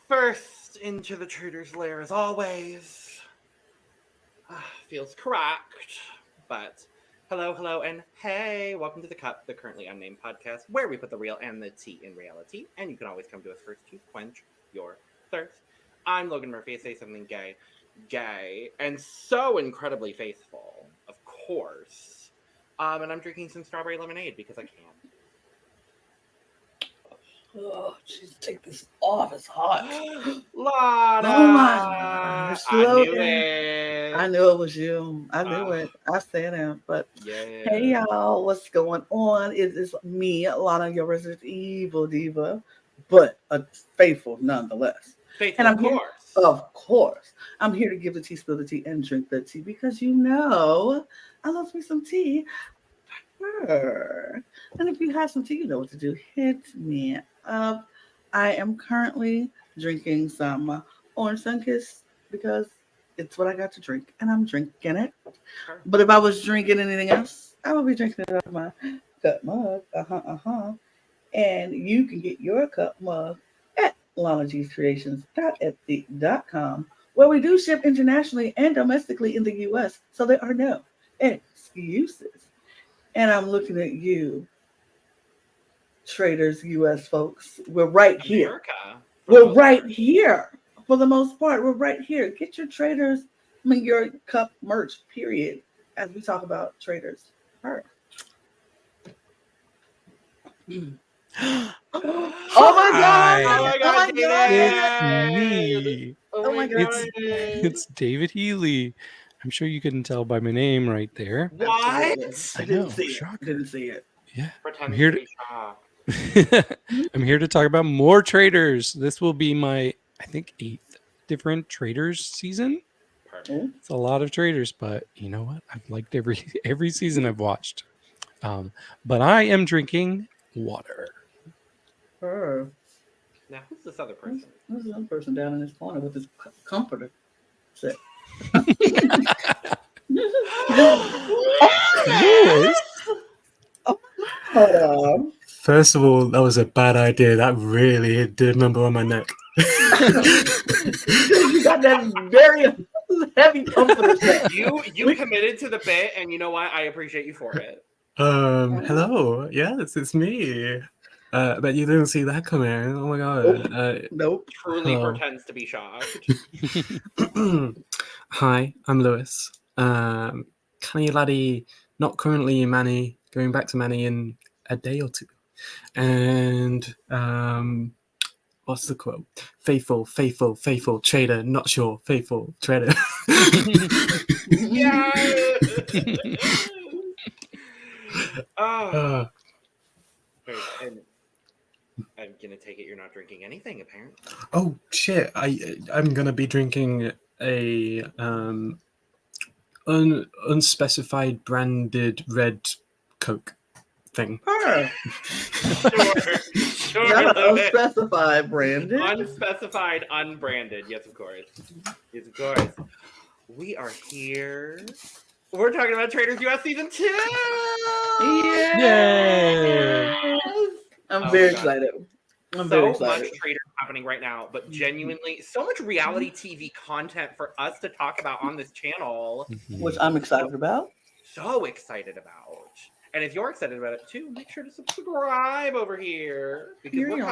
First into the traitor's lair as always. Feels correct, but hello, and hey, welcome to The Cup, the Currently Unnamed Podcast, where we put the real and the tea in reality, and you can always come to us first to quench your thirst. I'm Logan Murphy. I say something gay, and so incredibly faithful, of course. And I'm drinking some strawberry lemonade because I can. Oh, jeez, take this off. It's hot. Lana! Oh my gosh. I knew it. I knew it was you. I knew it. I said it. But hey, y'all, what's going on? It is me, Lana, your resident evil diva, but a faithful nonetheless. Faithful, and of course. I'm here to give the tea, spill the tea, and drink the tea because you know I love me some tea. And if you have some tea, you know what to do. Hit me up. I am currently drinking some orange Sunkiss because it's what I got to drink, and I'm drinking it. But if I was drinking anything else, I would be drinking it out of my cup mug. And you can get your cup mug at LanaG'sCreations.etsy.com, where we do ship internationally and domestically in the U.S., so there are no excuses. And I'm looking at you, Traitors US folks. We're right here. We're right here. For the most part, we're right here. Get your Traitors, your cup merch, period, as we talk about Traitors. Her. Oh my God! It's me. Oh my God! It's David Healy. I'm sure you couldn't tell by my name right there. What? I didn't see it. Yeah. I'm here to talk about more Traitors. This will be my, I think, 8th different Traitors season. Perfect. It's a lot of Traitors, but you know what? I've liked every season I've watched. But I am drinking water. Her. Now, who's this other person? Who's this other person down in this corner with his comforter? Sit. First of all, that was a bad idea. That really hit the number on my neck. You got that very heavy comforter set. You committed to the bit, and you know what? I appreciate you for it. Hello. Yes, it's me. But you didn't see that coming. Oh my God. Nope. Truly pretends to be shocked. Hi, I'm Lewis. Canny laddie, not currently in Manny, going back to Manny in a day or two. And what's the quote? Faithful, traitor, not sure, faithful, traitor. Yeah. And I'm gonna take it you're not drinking anything, apparently. Oh shit! I'm gonna be drinking a unspecified branded red Coke thing. Sure. Unspecified branded. Unspecified, unbranded. Yes, of course. We are here. We're talking about Traitors US Season 2! Yes! I'm very excited. So much Traitors happening right now, but genuinely, so much reality TV content for us to talk about on this channel. Which I'm excited about. So excited about. And if you're excited about it too, make sure to subscribe over here. Because we're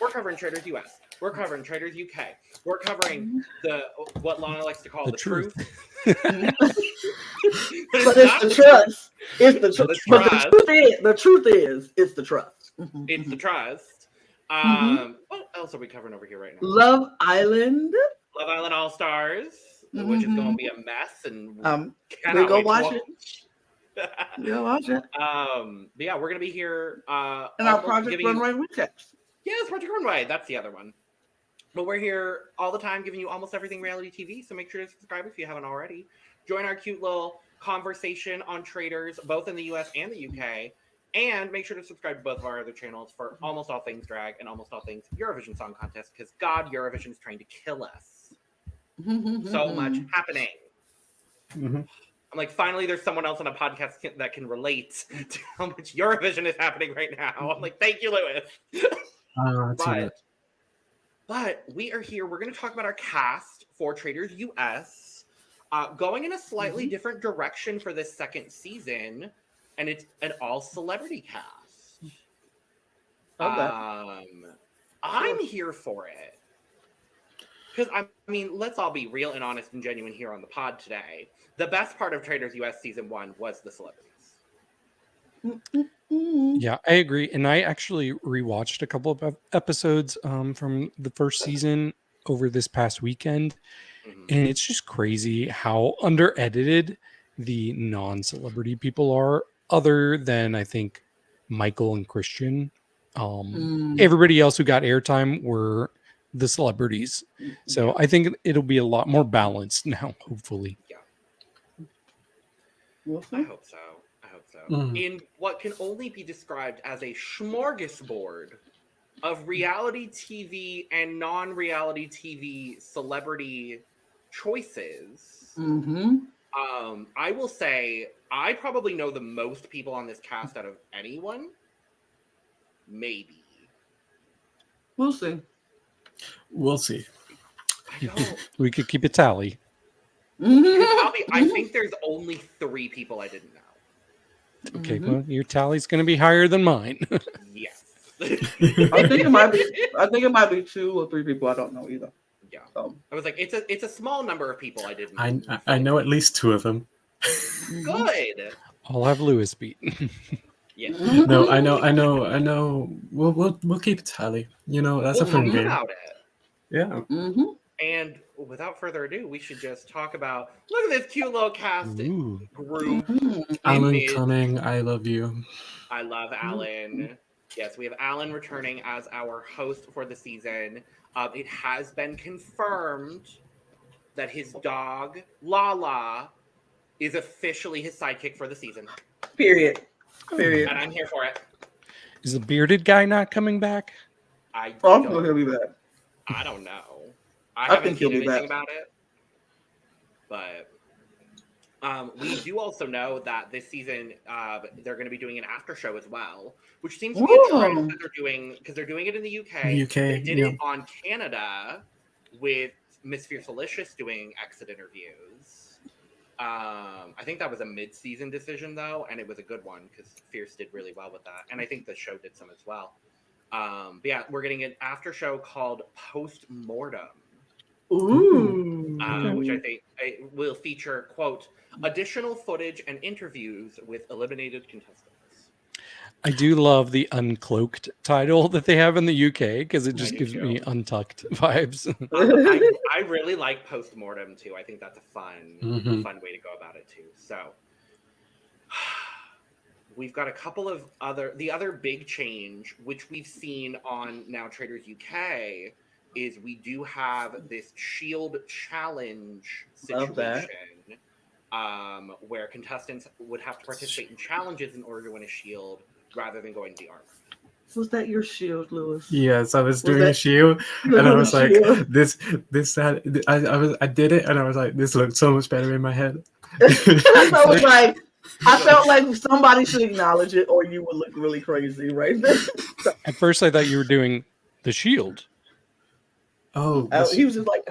covering Traitors US. We're covering Traitors UK. We're covering what Lana likes to call the truth. But it's the trust. It's the trust. But the truth is, it's the trust. It's the trust. What else are we covering over here right now? Love Island All Stars, which is going to be a mess, and we go watch it. Go watch it. But yeah, we're going to be here. And our Project Runway recaps. Yes, Project Runway. That's the other one. But we're here all the time giving you almost everything reality TV, so make sure to subscribe if you haven't already. join our cute little conversation on Traitors, both in the US and the UK. And make sure to subscribe to both of our other channels for almost all things drag and almost all things Eurovision Song Contest, because God, Eurovision is trying to kill us. So much happening. Mm-hmm. I'm like, finally, there's someone else on a podcast that can relate to how much Eurovision is happening right now. I'm like, thank you, Lewis. But we are here. We're going to talk about our cast for Traitors US, going in a slightly different direction for this second season, and it's an all-celebrity cast. Okay. I'm here for it. Because, I mean, let's all be real and honest and genuine here on the pod today. The best part of Traitors US Season 1 was the celebrities. Yeah, I agree. And I actually rewatched a couple of episodes from the first season over this past weekend. And it's just crazy how under-edited the non-celebrity people are, other than, I think, Michael and Christian. Everybody else who got airtime were the celebrities. So I think it'll be a lot more balanced now, hopefully. Yeah. Mm-hmm. I hope so. In what can only be described as a smorgasbord of reality TV and non-reality TV celebrity choices, I will say I probably know the most people on this cast out of anyone. Maybe. We'll see. We'll see. We could keep a tally. I think there's only 3 people I didn't know. Okay, well, your tally's going to be higher than mine. Yes. I think it might be 2 or 3 people I don't know either. Yeah. I was like, it's a small number of people I didn't know. I know at least 2 of them. Good. I'll have Lewis beat. Yeah. No, I know. We'll keep a tally. You know, that's a fun game. About it. Yeah. And without further ado, we should just talk about, look at this cute little cast group. Alan Cumming, I love you. I love Alan. Yes, we have Alan returning as our host for the season. It has been confirmed that his dog, Lala, is officially his sidekick for the season. Period. And I'm here for it. Is the bearded guy not coming back? I think he'll be back. I don't know. I haven't seen anything about it. But we do also know that this season they're going to be doing an after show as well, which seems to be a trend that they're doing, because they're doing it in the UK. They did it on Canada with Miss Fiercelicious doing exit interviews. I think that was a mid-season decision, though, and it was a good one because Fierce did really well with that. And I think the show did some as well. But yeah, we're getting an after show called Post-Mortem. Which I think will feature, quote, additional footage and interviews with eliminated contestants. I do love the uncloaked title that they have in the UK, because it just gives me Untucked vibes. I really like Post-Mortem too. I think that's a fun way to go about it too. So we've got a couple of the other big change, which we've seen on now Traitors UK, is we do have this shield challenge situation where contestants would have to participate in challenges in order to win a shield rather than going to the armor. Was that your shield, Lewis? Yes, I was doing a shield, and I was like, I did it, and I was like, this looked so much better in my head. I felt like somebody should acknowledge it, or you would look really crazy right there. At first, I thought you were doing the shield. Oh, he was just like,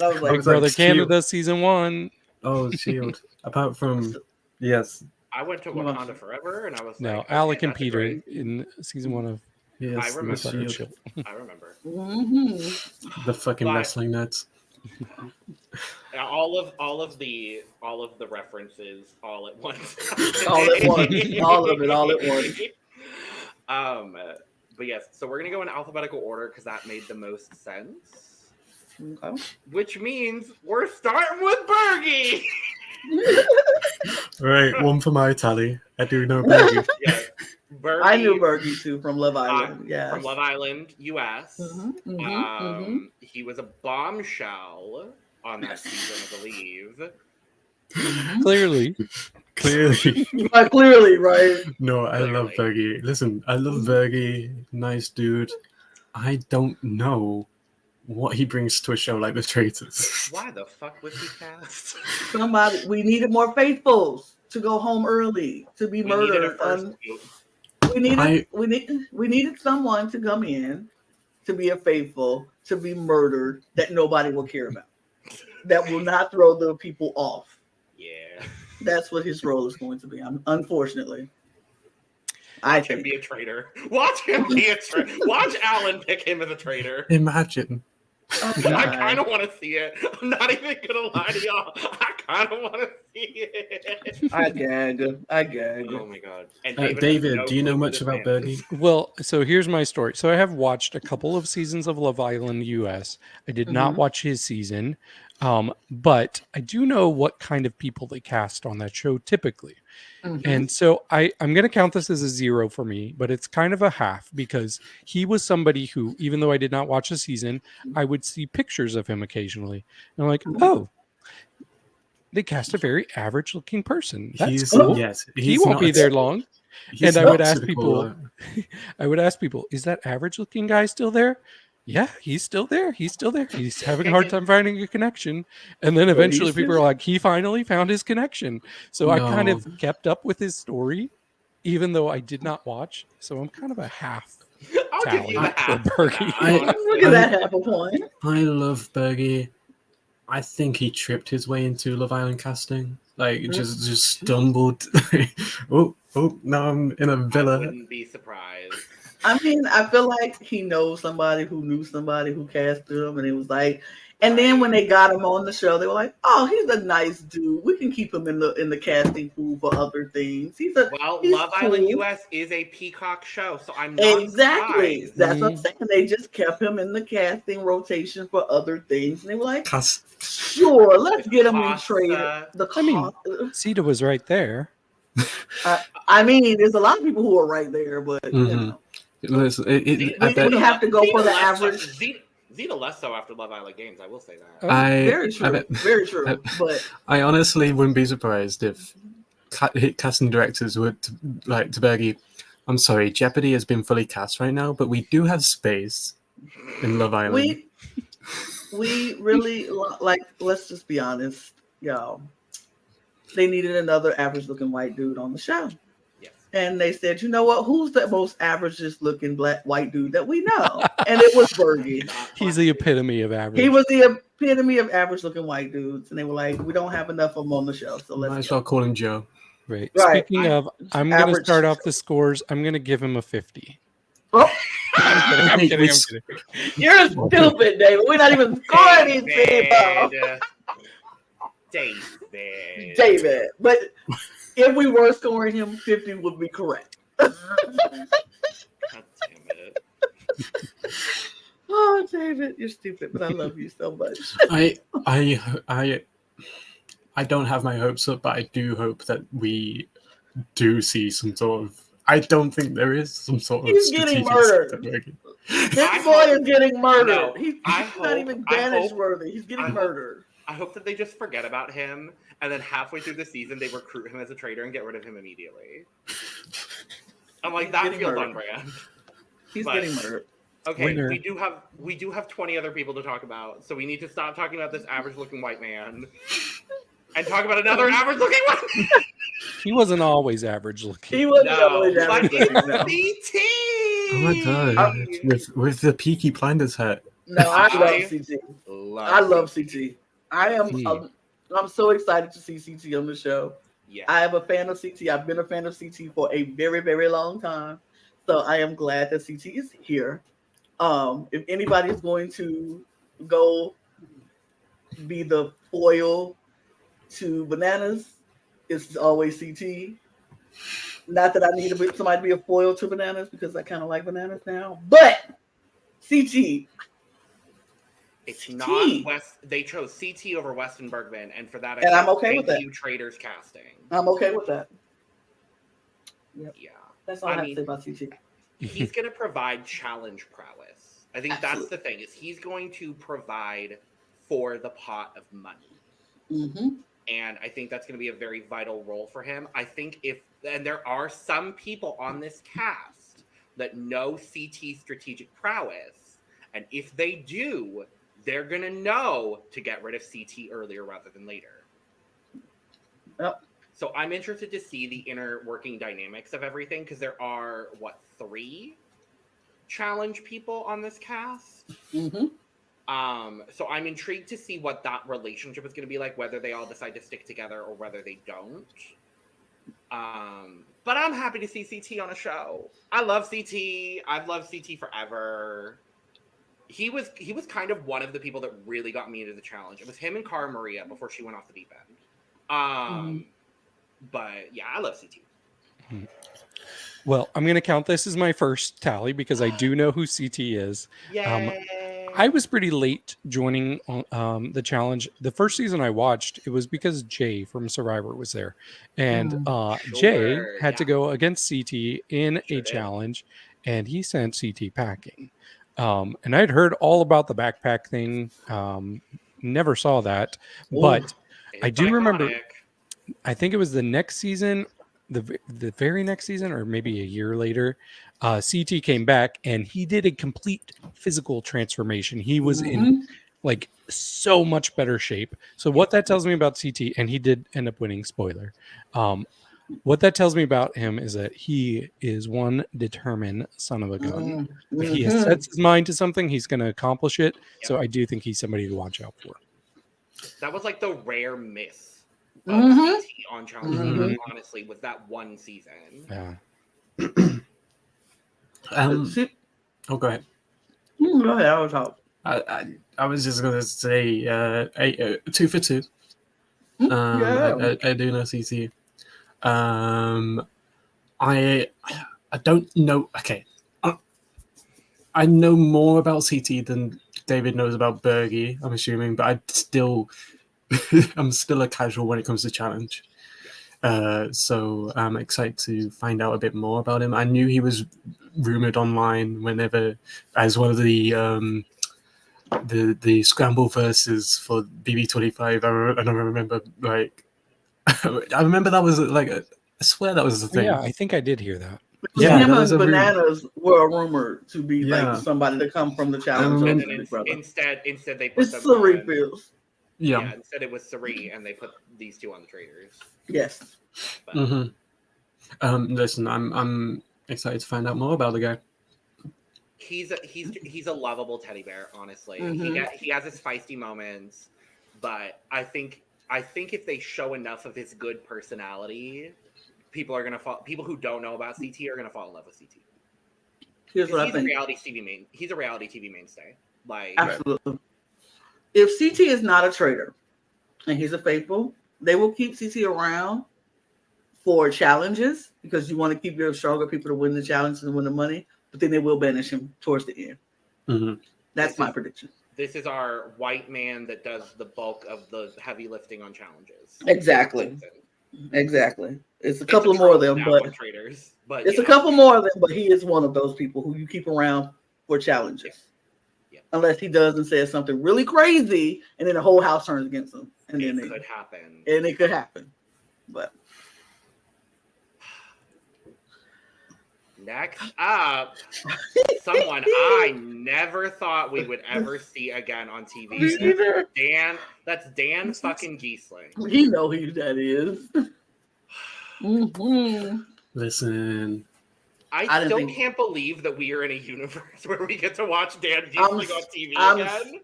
I was like, Big Brother Canada season 1. Oh, shield. Apart from, yes. I went to Wakanda Forever, and I was like, okay, Alec and Peter in season 1 of. Yes, I remember. Shield. I remember. The fucking wrestling nuts. All of the references all at once. all at once. But yes, so we're gonna go in alphabetical order because that made the most sense. Okay. Which means we're starting with Bergie. Right, one for my tally. I do know Bergie. Yes, Bergie. I knew Bergie too from Love Island. Yeah, from Love Island US. He was a bombshell on that season, I believe. Clearly. Clearly, right? No, I love Bergie. Listen, I love Bergie. Nice dude. I don't know what he brings to a show like The Traitors. Why the fuck was he cast? We needed more faithfuls to go home early, to be murdered. We needed someone to come in to be a faithful, to be murdered that nobody will care about, that will not throw the people off. Yeah, that's what his role is going to be. Unfortunately, Watch him be a traitor. Watch him be a traitor. Watch Alan pick him as a traitor. Imagine. Oh, I kind of want to see it. I'm not even gonna lie to y'all. I kind of want to see it. I gag. Oh my god. And David, do you know much about Bergie? Well, so here's my story. So I have watched a couple of seasons of Love Island US. I did not watch his season, but I do know what kind of people they cast on that show typically. And so I'm going to count this as a 0 for me, but it's kind of a half because he was somebody who, even though I did not watch a season, I would see pictures of him occasionally. And I'm like, oh, they cast a very average looking person. That's cool. Yes, he won't be there long. And I would ask people, is that average looking guy still there? Yeah, he's still there. He's having a hard time finding a connection. And then eventually people are like, he finally found his connection. So I kind of kept up with his story, even though I did not watch. So I'm kind of a half. I'll give you the half. Bergie. Look at that half a point. I love Bergie. I think he tripped his way into Love Island casting. Like, just stumbled. oh, now I'm in a villa. I wouldn't be surprised. I mean, I feel like he knows somebody who knew somebody who casted him, and it was like, and then when they got him on the show, they were like, "Oh, he's a nice dude. We can keep him in the casting pool for other things." He's Love Island US is a Peacock show, so I'm not exactly. surprised. That's what I'm saying. They just kept him in the casting rotation for other things, and they were like, "Sure, let's get him in trade." Sita was right there. I mean, there's a lot of people who are right there, but you know. Listen, we have to go for the average. Zeta less so after Love Island Games, I will say that. Very true. Very true. But I honestly wouldn't be surprised if casting directors would to Bergie. I'm sorry, Jeopardy has been fully cast right now, but we do have space in Love Island. We really like. Let's just be honest, y'all. They needed another average-looking white dude on the show. And they said, you know what? Who's the most average looking white dude that we know? And it was Bergie. He's the epitome of average. He was the epitome of average looking white dudes. And they were like, we don't have enough of them on the show. So let's might as well call him Joe. Right. Speaking of, I'm going to start off the scores. I'm going to give him a 50. Oh. I'm kidding. You're stupid, David. We're not even scoring anything. David. But if we were scoring him, 50 would be correct. God damn it. Oh, David, you're stupid, but I love you so much. I don't have my hopes up, but I do hope that we do see some sort of. I don't think there is some sort of. He's getting murdered. This boy is getting murdered. No, he's not even banished worthy. He's getting murdered. I hope that they just forget about him, and then halfway through the season, they recruit him as a traitor and get rid of him immediately. I'm like, that feels on brand. He's getting murdered. Okay, we do have 20 other people to talk about, so we need to stop talking about this average-looking white man and talk about another average-looking white man. He wasn't always average-looking. He wasn't always average-looking. CT! Oh my god! With the Peaky Blinders hat. No, I love CT. I love CT. I'm so excited to see CT on the show. Yeah. I am a fan of CT. I've been a fan of CT for a very, very long time. So I am glad that CT is here. If anybody is going to go be the foil to Bananas, it's always CT. Not that I need somebody to be a foil to Bananas because I kind of like Bananas now, but CT. It's not West. They chose CT over Weston Bergman, and for that, I'm okay with that. Traitors casting. I'm okay with that. Yep. Yeah, that's all I have to say about CT. He's going to provide challenge prowess. I think that's the thing. Is he's going to provide for the pot of money, And I think that's going to be a very vital role for him. I think and there are some people on this cast that know CT's strategic prowess. And if they do, they're going to know to get rid of CT earlier rather than later. Yep. So I'm interested to see the inner working dynamics of everything, because there are, 3 challenge people on this cast? Mm-hmm. So I'm intrigued to see what that relationship is going to be like, whether they all decide to stick together or whether they don't. But I'm happy to see CT on a show. I love CT. I've loved CT forever. He was kind of one of the people that really got me into the challenge. It was him and Cara Maria before she went off the deep end. But yeah, I love CT. Well, I'm going to count this as my first tally because I do know who CT is. Yay! I was pretty late joining the challenge. The first season I watched, it was because Jay from Survivor was there. And Jay had to go against CT in a challenge, and he sent CT packing. And I'd heard all about the backpack thing. Never saw that. But I do remember, I think it was the next season, the very next season, or maybe a year later, CT came back and he did a complete physical transformation. He was in like so much better shape. So what that tells me about CT, and he did end up winning, spoiler. What that tells me about him is that he is one determined son of a gun. If he sets his mind to something, he's going to accomplish it. So I do think he's somebody to watch out for. That was like the rare miss of CT on Challenge, honestly, was that one season. Yeah. Go ahead. Go ahead. I was out. I was just gonna say 2 for 2. I do know CT. I don't know. Okay, I know more about CT than David knows about Bergie, I'm assuming, but I'm still a casual when it comes to challenge. So I'm excited to find out a bit more about him. I knew he was rumored online whenever as one of the scramble verses for BB25. I remember like I remember that was like I swear that was the thing. Yeah, I think I did hear that. Yeah, him and Bananas were rumored to be like somebody to come from the challenge. And then instead they put them on. Yeah, instead it was Sari, and they put these two on the Traitors. Yes. Listen, I'm excited to find out more about the guy. He's a lovable teddy bear, honestly. He has his feisty moments, but I think if they show enough of his good personality, people who don't know about CT are gonna fall in love with CT. Here's what I think. He's a reality TV mainstay. Like, absolutely. If CT is not a traitor and he's a faithful, they will keep CT around for challenges because you want to keep your stronger people to win the challenges and win the money, but then they will banish him towards the end. That's my prediction. This is our white man that does the bulk of the heavy lifting on challenges. Exactly. It's a couple more of them, but Traitors. But it's a couple more of them, but he is one of those people who you keep around for challenges. Yeah. Unless he does and says something really crazy, and then the whole house turns against him. And then it could happen. And it could happen. But next up, someone I never thought we would ever see again on TV. That's Dan fucking Gheesling. You know who that is. Listen. I still can't believe that we are in a universe where we get to watch Dan Gheesling on TV again.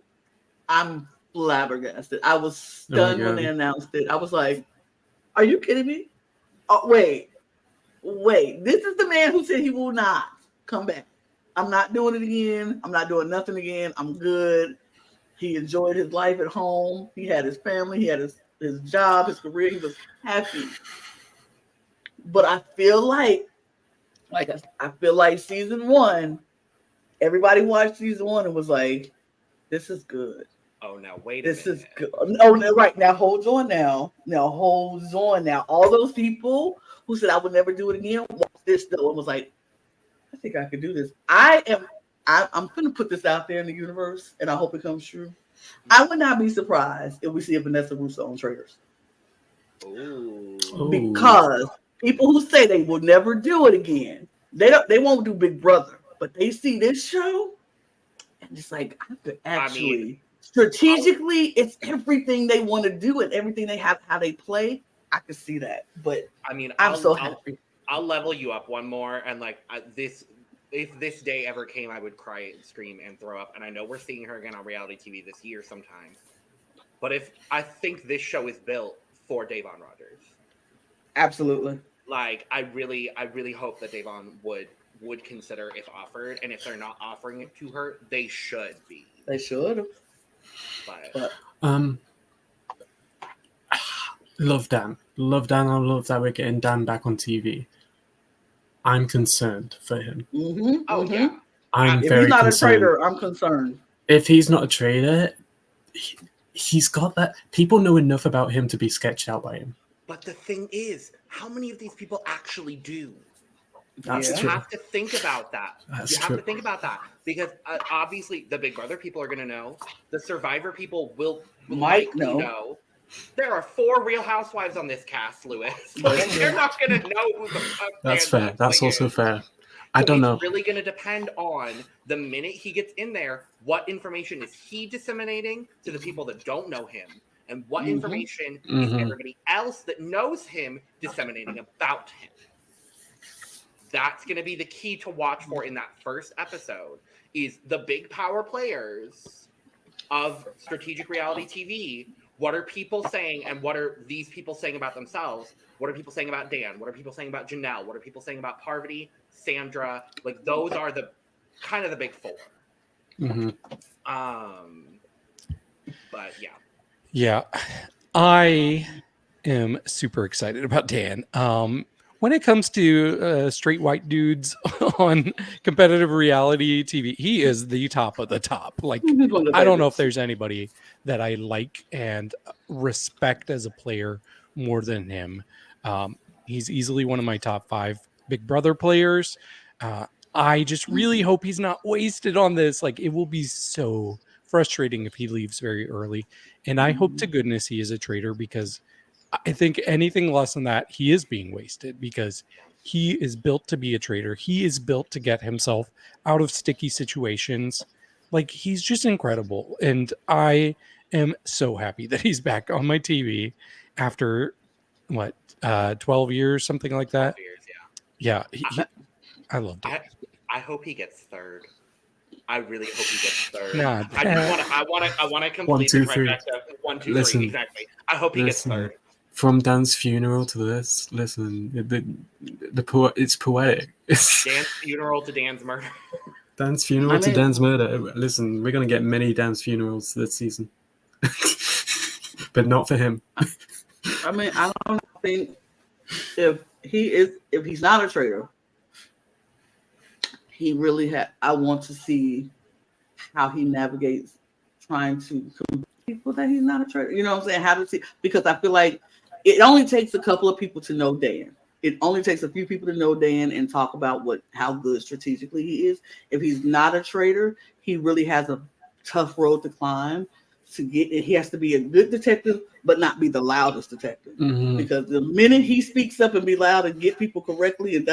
I'm flabbergasted. I was stunned when they announced it. I was like, are you kidding me? Oh, wait. This is the man who said he will not come back. I'm not doing it again. I'm not doing nothing again. I'm good. He enjoyed his life at home. He had his family. He had his job, his career. He was happy. But I feel like season 1, everybody watched season 1 and was like, this is good. Oh, now wait a minute. This is good. Oh, no, right. Now hold on now. All those people who said I would never do it again, watched this still and was like, I think I could do this. I'm going to put this out there in the universe, and I hope it comes true. I would not be surprised if we see a Vanessa Russo on Traitors. Ooh. Because people who say they will never do it again, they won't do Big Brother, but they see this show and it's like I could actually strategically, it's everything they want to do and everything they have, how they play. I could see that, but I mean, I'm so happy. I'll level you up one more, and like if this day ever came, I would cry and scream and throw up. And I know we're seeing her again on reality TV this year sometime, but I think this show is built for Davon Rogers. Absolutely. Like I really hope that Davon would consider if offered, and if they're not offering it to her, they should be. They should. But love Dan. I love that we're getting Dan back on TV. I'm concerned for him. Mm-hmm, yeah. I'm if very he's not concerned. a traitor, I'm concerned. If he's not a traitor, he's got that. People know enough about him to be sketched out by him. But the thing is, how many of these people actually do? That's true. You have to think about that. That's have true. to think about that because obviously the Big Brother people are going to know. The Survivor people will Might likely know. There are 4 Real Housewives on this cast, Lewis. Like, they're not going to know who the fuck. That's fair. That's also fair. I don't know. It's really going to depend on the minute he gets in there, what information is he disseminating to the people that don't know him, and what information is everybody else that knows him disseminating about him. That's going to be the key to watch for in that first episode, is the big power players of strategic reality TV. What are people saying, and what are these people saying about themselves? What are people saying about Dan? What are people saying about Janelle? What are people saying about Parvati, Sandra? Like, those are the kind of the big 4. Mm-hmm. But yeah. Yeah, I am super excited about Dan. When it comes to straight white dudes on competitive reality TV, he is the top of the top. Like, I don't know if there's anybody that I like and respect as a player more than him. He's easily one of my top 5 Big Brother players. I just really hope he's not wasted on this. Like, it will be so frustrating if he leaves very early. And I hope to goodness he is a traitor, because I think anything less than that, he is being wasted, because he is built to be a traitor. He is built to get himself out of sticky situations. Like, he's just incredible. And I am so happy that he's back on my TV after 12 years, something like that. 12 years, yeah. I loved it. I hope he gets 3rd. I really hope he gets 3rd. Nah, I want to complete the trifecta. 1, 2, 3, exactly. I hope he gets 3rd. From Dan's funeral to this, listen, it's poetic. Dan's funeral to Dan's murder. Dan's funeral to Dan's murder. Listen, we're going to get many Dan's funerals this season. But not for him. I mean, I don't think if he's not a traitor, he really I want to see how he navigates trying to convince people that he's not a traitor. You know what I'm saying? How to see, because I feel like it only takes a couple of people to know Dan. It only takes a few people to know Dan and talk about how good strategically he is. If he's not a traitor, he really has a tough road to climb to get it. He has to be a good detective, but not be the loudest detective. Mm-hmm. Because the minute he speaks up and be loud and get people correctly and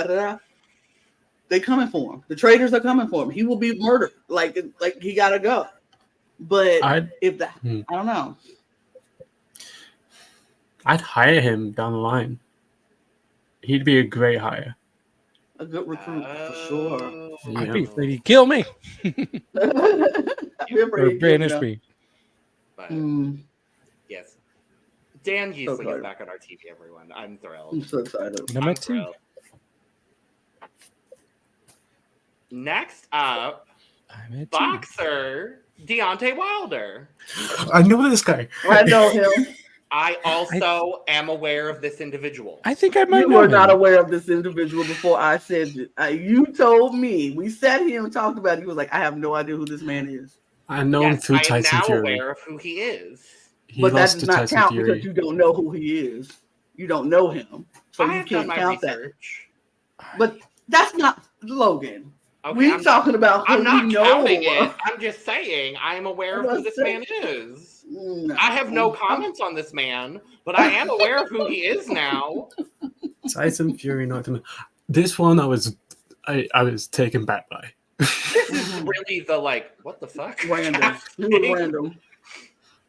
they coming for him. The traitors are coming for him. He will be murdered. Like he gotta go. But I don't know. I'd hire him down the line. He'd be a great hire. A good recruit for sure. Yeah. I'd be afraid he'd kill me. Or banish me. But, yes. Dan Gheesling is back on our TV, everyone. I'm thrilled. I'm so excited. Number 2. Next up, boxer Deontay Wilder. I know this guy. I know him. I also am aware of this individual. I think I might know him. You were not aware of this individual before I said it. You told me. We sat here and talked about it. He was like, I have no idea who this man is. I know him through Tyson Fury. I am now Fury. aware of who he is. But that does not count because you don't know who he is. You don't know him. So you can't count that. But that's not Logan. Okay, We talking about who I'm not we know. counting it. I'm just saying I am aware of who this man is. No. I have no comments on this man, but I am aware of who he is now. Tyson Fury, not this one. I was taken back by. This is really the like, what the fuck? Random. It was random.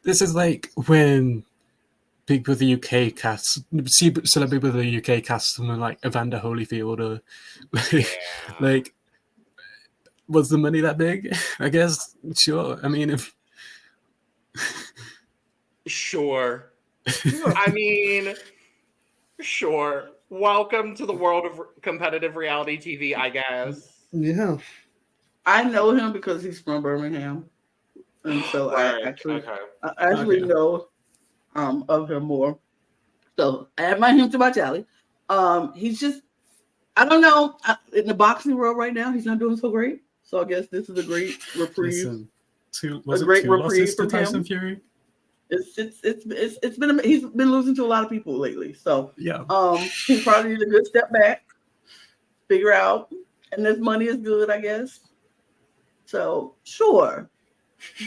This is like when people the UK cast, celebrity with the UK cast someone like Evander Holyfield or like was the money that big? I guess sure. I mean, if Sure. I mean, sure. Welcome to the world of competitive reality TV, I guess. yeah, I know him because he's from Birmingham, and so Right. I actually Okay. know of him more. So I add him to my tally. He's just, I don't know, in the boxing world right now, he's not doing so great. So I guess this is a great reprieve. listen, two reprieve losses to from Tyson him. Fury? It's been he's been losing to a lot of people lately. So Yeah. he probably needs a good step back, figure out, and this money is good, I guess. So sure,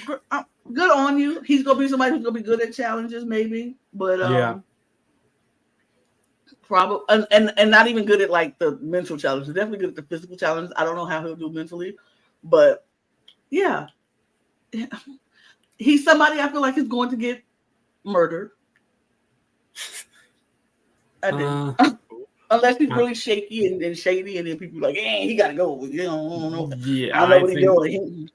good on you. He's gonna be somebody who's gonna be good at challenges, maybe, but Yeah. probably and not even good at like the mental challenges. Definitely good at the physical challenges. I don't know how he'll do mentally, but yeah. He's somebody I feel like is going to get murdered. I do. Unless he's really shaky and shady, and then people are like, he gotta go. You know, Yeah, I don't know what he's doing.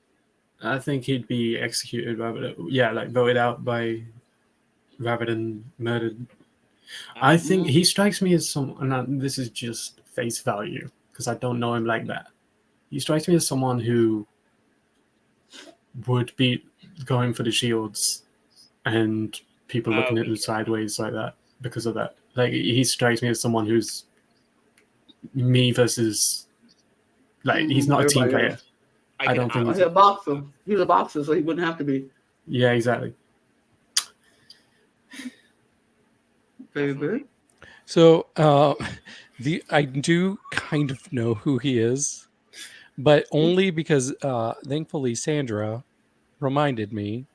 I think he'd be executed voted out by rather than murdered. I think he strikes me as someone, and this is just face value because I don't know him like that. He strikes me as someone who would be going for the shields and people looking at him sideways like that because of that. Like, he strikes me as someone who's me versus, like, he's not a team player. I don't think he's a boxer. He's a boxer, so he wouldn't have to be. Yeah, exactly. Very good. So I do kind of know who he is, but only because thankfully Sandra reminded me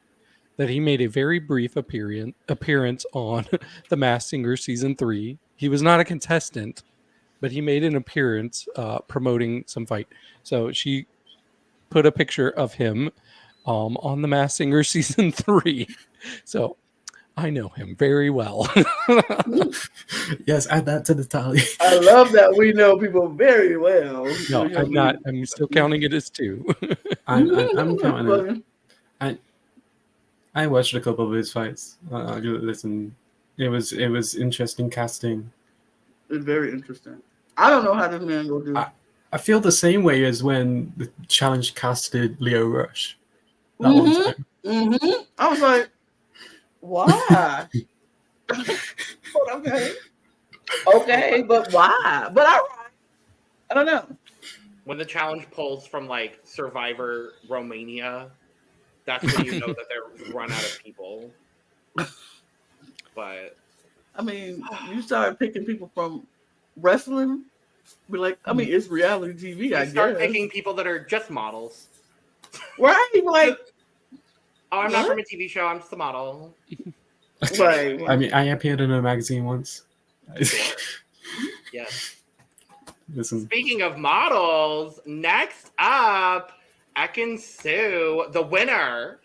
that he made a very brief appearance on The Masked Singer season 3. He was not a contestant, but he made an appearance promoting some fight. So she put a picture of him on The Masked Singer season 3. So I know him very well. Yes, add that to the tally. I love that we know people very well. No, I'm not. I'm still counting it as 2. I'm counting it. I watched a couple of his fights. Listen, it was interesting casting. It's very interesting. I don't know how this man will do. I feel the same way as when the challenge casted Leo Rush. That one time. I was like, why? Okay, but why? But all right. I don't know. When the challenge pulls from like Survivor Romania, that's when you know that they're run out of people. But I mean, you start picking people from wrestling, but like, I mean, it's reality TV. I start guess picking people that are just models. right, like, I'm not from a TV show. I'm just a model. Right. I mean, I appeared in a magazine once. Yes. Listen. Speaking of models, next up, Ekin-Su, the winner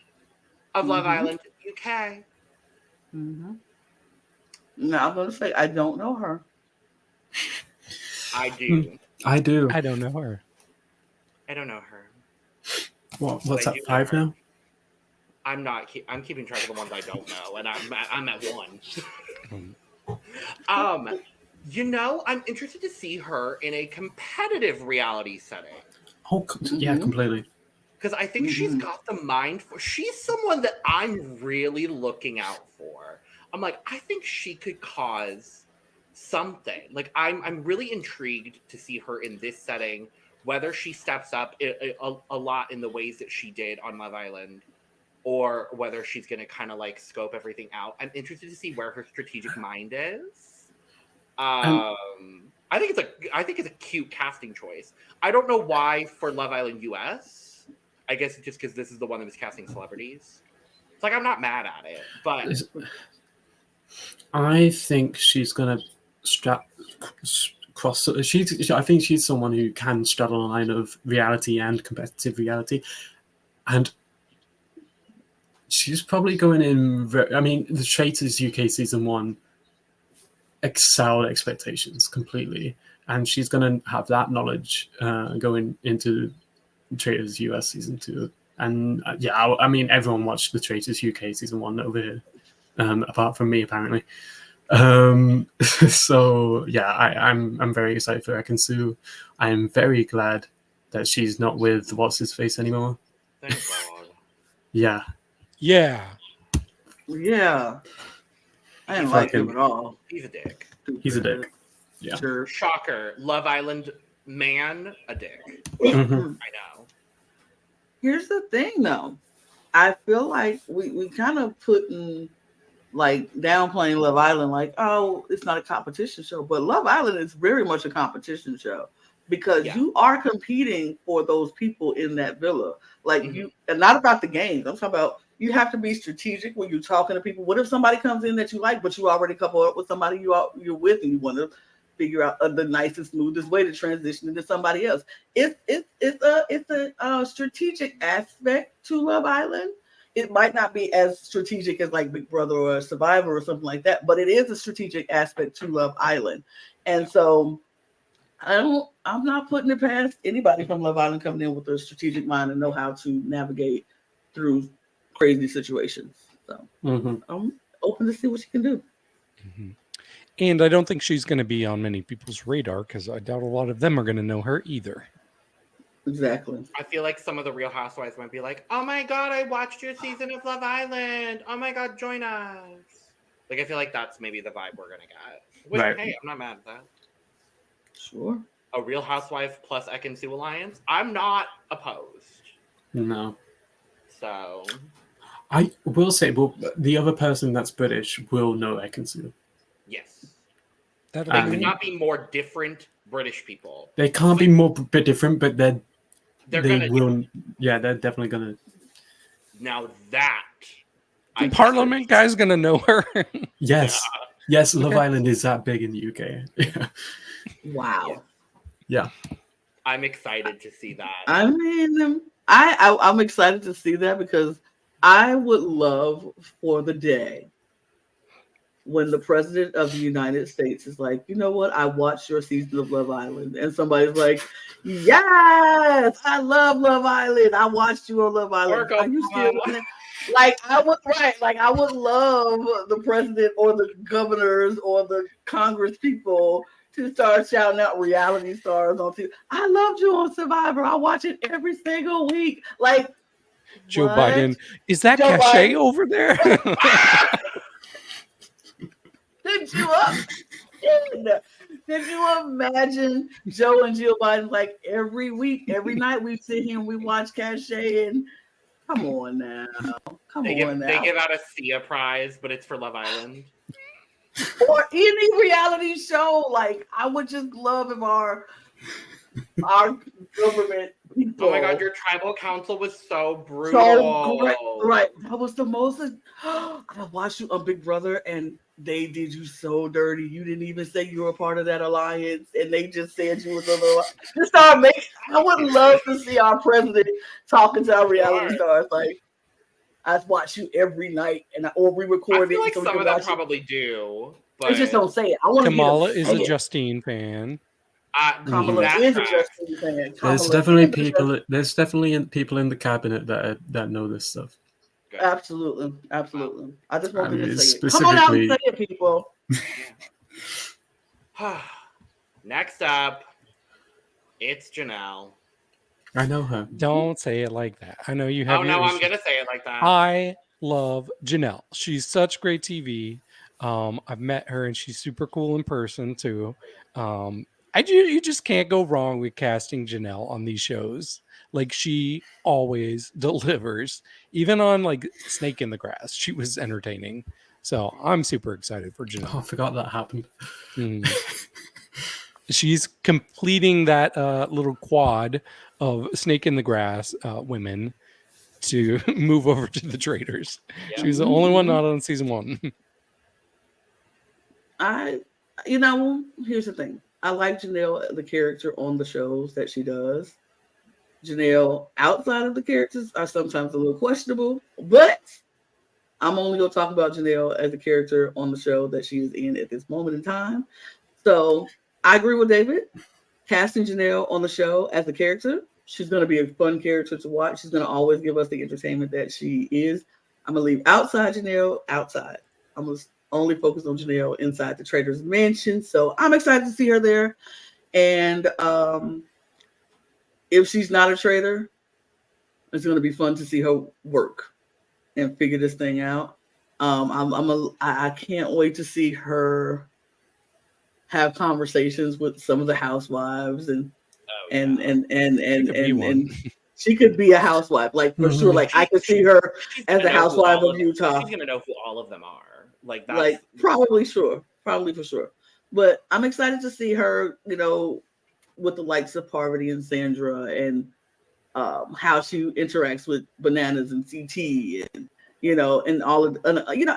of Love Island UK. Now I'm gonna say I don't know her. I do. I do. I don't know her. I don't know her. What's that, 5 now? I'm not. I'm keeping track of the ones I don't know, and I'm at 1. You know, I'm interested to see her in a competitive reality setting. Oh, yeah, completely. Because I think she's got the mind for. She's someone that I'm really looking out for. I'm like, I think she could cause something. Like, I'm really intrigued to see her in this setting. Whether she steps up a lot in the ways that she did on Love Island, or whether she's going to kind of like scope everything out. I'm interested to see where her strategic mind is. I think it's a cute casting choice. I don't know why for Love Island US. I guess it's just because this is the one that was casting celebrities. It's like I'm not mad at it, but I think she's gonna cross. I think she's someone who can straddle a line of reality and competitive reality, and she's probably going in. The Traitors UK season 1 excelled expectations completely, and she's going to have that knowledge going into Traitors US season 2. And everyone watched the Traitors UK season 1 over here, apart from me apparently. So yeah, I'm very excited for Ekin-Su. I am very glad that she's not with what's his face anymore. Thank God. Yeah. Yeah. I didn't like Fucking- him at all. He's a dick. He's a dick. Yeah. Sure. Shocker. Love Island man, a dick. Mhm. I know. Here's the thing, though. I feel like we kind of putting like downplaying Love Island, like, oh, it's not a competition show, but Love Island is very much a competition show because you are competing for those people in that villa. Like and not about the games. I'm talking about you have to be strategic when you're talking to people. What if somebody comes in that you like, but you already coupled up with somebody you're with, and you want to figure out the nicest, smoothest way to transition into somebody else? It's a strategic aspect to Love Island. It might not be as strategic as like Big Brother or Survivor or something like that, but it is a strategic aspect to Love Island. And so I'm not putting it past anybody from Love Island coming in with a strategic mind and know how to navigate through crazy situations. So I'm open to see what she can do. And I don't think she's going to be on many people's radar because I doubt a lot of them are going to know her either. Exactly. I feel like some of the Real Housewives might be like, "Oh my God, I watched your season of Love Island. Oh my God, join us." Like, I feel like that's maybe the vibe we're gonna get. Which, Right. hey, I'm not mad at that. Sure. A Real Housewife plus Ekin-Su alliance, I'm not opposed. No. So I will say, well, the other person that's British will know Ekin-Su. yes, That they could not be more different British people. They can't be more bit different, but they gonna will. Yeah, they're definitely gonna. Now that the Parliment guy's going to know her. Yes, yes. Love Island is that big in the UK. Wow. Yeah. I'm excited to see that. I mean, I'm excited to see that because I would love for the day when the president of the United States is like, you know what? I watched your season of Love Island. And somebody's like, yes, I love Love Island. I watched you on Love Island. Are you still on it? Like, I would love the president or the governors or the Congress people to start shouting out reality stars on TV. I loved you on Survivor. I watch it every single week. Like, Joe what? Biden. Is that Joe cachet Biden. over there? Did you imagine Joe and Jill Biden like every week, every night we sit here and we watch Cachet and come on now. They give out a Sia prize, but it's for Love Island. Or any reality show. Like I would just love if our government people. Oh my God, your tribal council was so brutal. So great. Right. That was the most. I watched you on Big Brother and they did you so dirty. You didn't even say you were a part of that alliance, and they just said you was on the. Just start making. I would love to see our president talking to our reality stars. Like I watch you every night, or we record I feel it. like so some of them probably do, but they just don't say it. I want Kamala is a Justine fan. Kamala is a Justine fan. There's definitely people. There's definitely people in the cabinet that know this stuff. Absolutely. I just want them to say it. Specifically... Come on out and say it, people. Next up, it's Janelle. I know her. Don't say it like that. I know you have. Oh no, I'm gonna say it like that. I love Janelle. She's such great TV. I've met her and she's super cool in person too. You just can't go wrong with casting Janelle on these shows. Like she always delivers. Even on like Snake in the Grass, she was entertaining. So I'm super excited for Janelle. Oh, I forgot that happened. She's completing that little quad of snake in the grass women to move over to the Traitors. Yeah. She was the only one not on season 1. Here's the thing. I like Janelle, the character on the shows that she does. Janelle outside of the characters are sometimes a little questionable, but I'm only going to talk about Janelle as a character on the show that she is in at this moment in time. So I agree with David. Casting Janelle on the show as a character, she's going to be a fun character to watch. She's going to always give us the entertainment that she is. I'm going to leave outside Janelle outside. I'm going to only focus on Janelle inside the Traitors Mansion. So I'm excited to see her there. And if she's not a traitor, it's going to be fun to see her work and figure this thing out. I can't wait to see her have conversations with some of the housewives and she could be a housewife, like for sure. Like I could see her as a housewife of Utah. She's gonna know who all of them are. Like that's like probably for sure. But I'm excited to see her, with the likes of Parvati and Sandra and how she interacts with Bananas and CT and and all of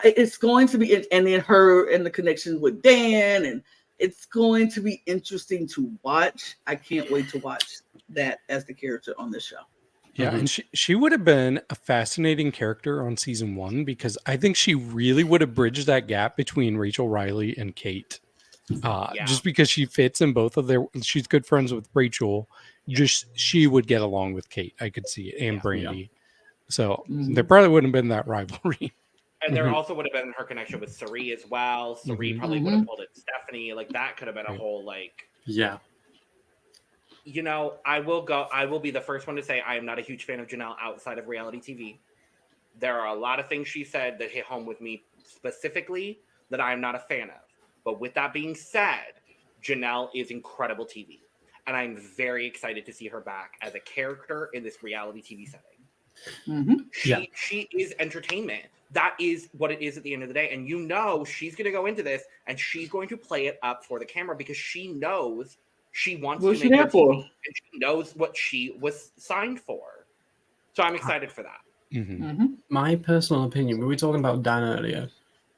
it's going to be, and then her and the connection with Dan, and it's going to be interesting to watch. I can't wait to watch that as the character on this show. Yeah, and she would have been a fascinating character on season 1 because I think she really would have bridged that gap between Rachel Riley and Kate. Just because she fits in both of she's good friends with Rachel. She would get along with Kate. I could see it, and Brandy. So there probably wouldn't have been that rivalry. And there also would have been her connection with Sari as well. Sari probably would have pulled in Stephanie. Like that could have been a whole Yeah. I will be the first one to say I am not a huge fan of Janelle outside of reality TV. There are a lot of things she said that hit home with me specifically that I am not a fan of. But with that being said, Janelle is incredible TV. And I'm very excited to see her back as a character in this reality TV setting. She is entertainment. That is what it is at the end of the day. And she's going to go into this and she's going to play it up for the camera because she knows she wants to make her TV, and she knows what she was signed for. So I'm excited for that. My personal opinion, we were talking about Dan earlier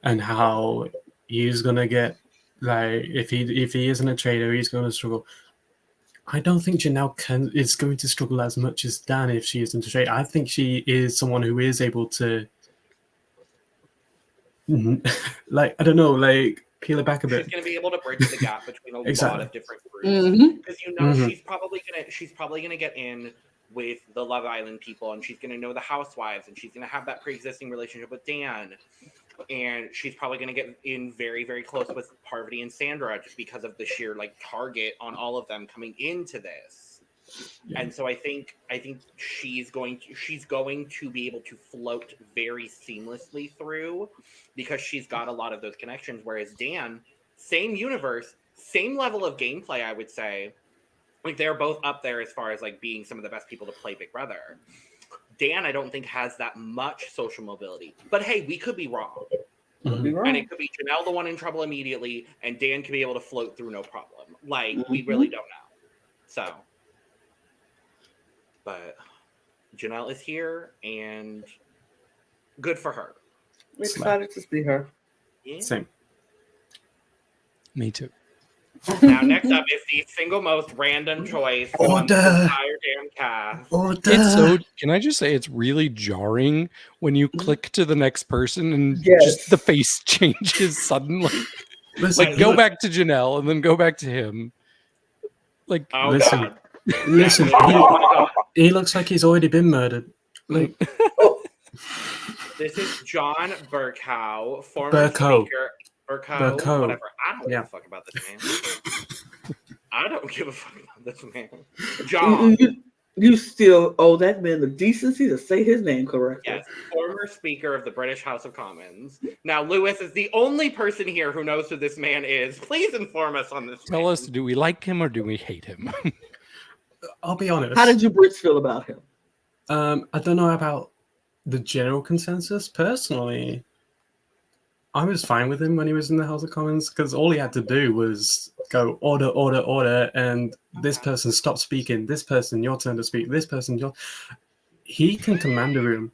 and how he's going to get, if he isn't a trader, he's going to struggle. I don't think Janelle is going to struggle as much as Dan if she isn't a trader. I think she is someone who is able to, I don't know, peel it back a bit. She's going to be able to bridge the gap between a lot of different groups because she's probably going to get in with the Love Island people, and she's going to know the Housewives, and she's going to have that pre-existing relationship with Dan, and she's probably going to get in very, very close with Parvati and Sandra just because of the sheer target on all of them coming into this. And so I think she's going to be able to float very seamlessly through because she's got a lot of those connections. Whereas Dan, same universe, same level of gameplay, I would say. They're both up there as far as being some of the best people to play Big Brother. Dan, I don't think has that much social mobility. But hey, we could be wrong. And it could be Janelle the one in trouble immediately, and Dan could be able to float through no problem. We really don't know. So. But Janelle is here, and good for her. We're excited to see her. Yeah. Same. Me too. Now, next up is the single most random choice on the entire damn cast. It's so. Can I just say it's really jarring when you click to the next person and just the face changes suddenly. Go back to Janelle and then go back to him. Listen. He looks like he's already been murdered. This is John Bercow, former speaker. Bercow, whatever. I don't give a fuck about this man. I don't give a fuck about this man. John. You still owe that man the decency to say his name correctly. Yes, former Speaker of the British House of Commons. Now, Lewis is the only person here who knows who this man is. Please inform us on this. Tell us, do we like him or do we hate him? I'll be honest. How did you Brits feel about him? I don't know about the general consensus. Personally, I was fine with him when he was in the House of Commons because all he had to do was go order, and this person stop speaking. This person, your turn to speak. This person, he can command a room.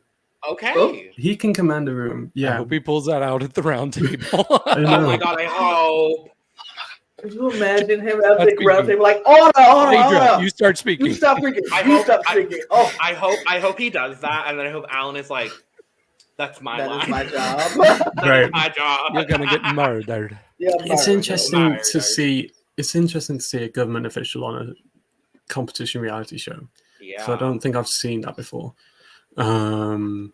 Okay. Oh. He can command a room. I Yeah. hope he pulls that out at the round table. I Oh know. my god, I hope. Could you imagine him at a That's big round speaking. table like, order, Phaedra, order. you start speaking. You stop freaking. I You hope- stop freaking. Oh, I hope he does that, and then I hope Alan is like, that's my that line. is my job. That Right. is my job. You're gonna get murdered. Yeah, It's murder. interesting Murder. to see. It's interesting to see a government official on a competition reality show. Yeah. So I don't think I've seen that before. I don't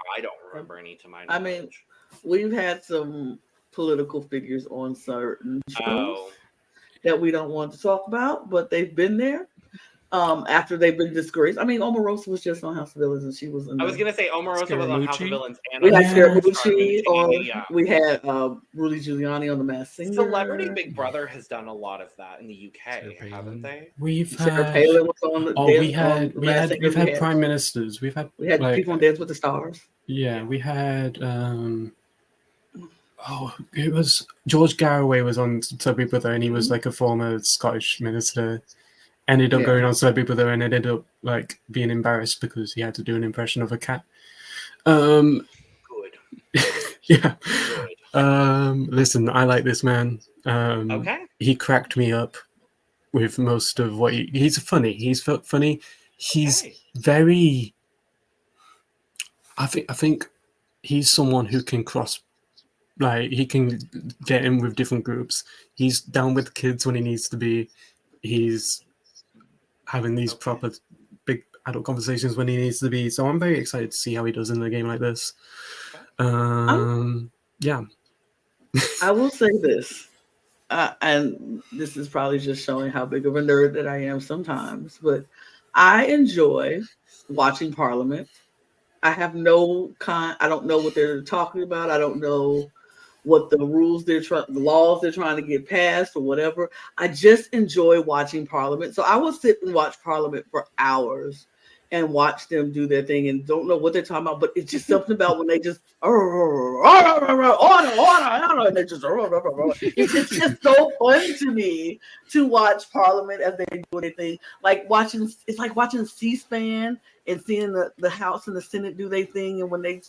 remember any to my knowledge. I mean, we've had some political figures on certain shows Oh. that we don't want to talk about, but they've been there after they've been disgraced. I mean, Omarosa was just on House of Villains, and she was in I was there. gonna say Omarosa was on House of Scaramucci? Villains, and We had Yeah. Scaramucci on. Yeah. We had Rudy Giuliani on The Masked Singer. Celebrity Big Brother has done a lot of that in the UK, Sarah haven't Palin. they? We've Sarah had. Palin was on. The Oh, Dance- we on had. The We Masked had. Singer. We've had prime ministers. We've had. We had like, people on Dance with the Stars. Yeah, we had. It was George Garraway was on Celebrity Brother, and he was like a former Scottish minister. Ended up Yeah. going on Celebrity Brother, and ended up like being embarrassed because he had to do an impression of a cat. Good. Yeah. Good. Listen, I like this man. Okay. He cracked me up with most of what he's funny. He's funny. He's Okay. very. I think he's someone who can cross. Like he can get in with different groups. He's down with kids when he needs to be. He's having these proper big adult conversations when he needs to be. So I'm very excited to see how he does in a game like this. Yeah. I will say this, and this is probably just showing how big of a nerd that I am sometimes, but I enjoy watching Parliament. I have I don't know what they're talking about. I don't know what the rules the laws they're trying to get passed or whatever. I just enjoy watching Parliament. So I will sit and watch Parliament for hours and watch them do their thing and don't know what they're talking about, but it's just something about when they just order, and they just it's just so fun to me to watch Parliament as they do their thing. It's like watching C-SPAN and seeing the House and the Senate do their thing, and when they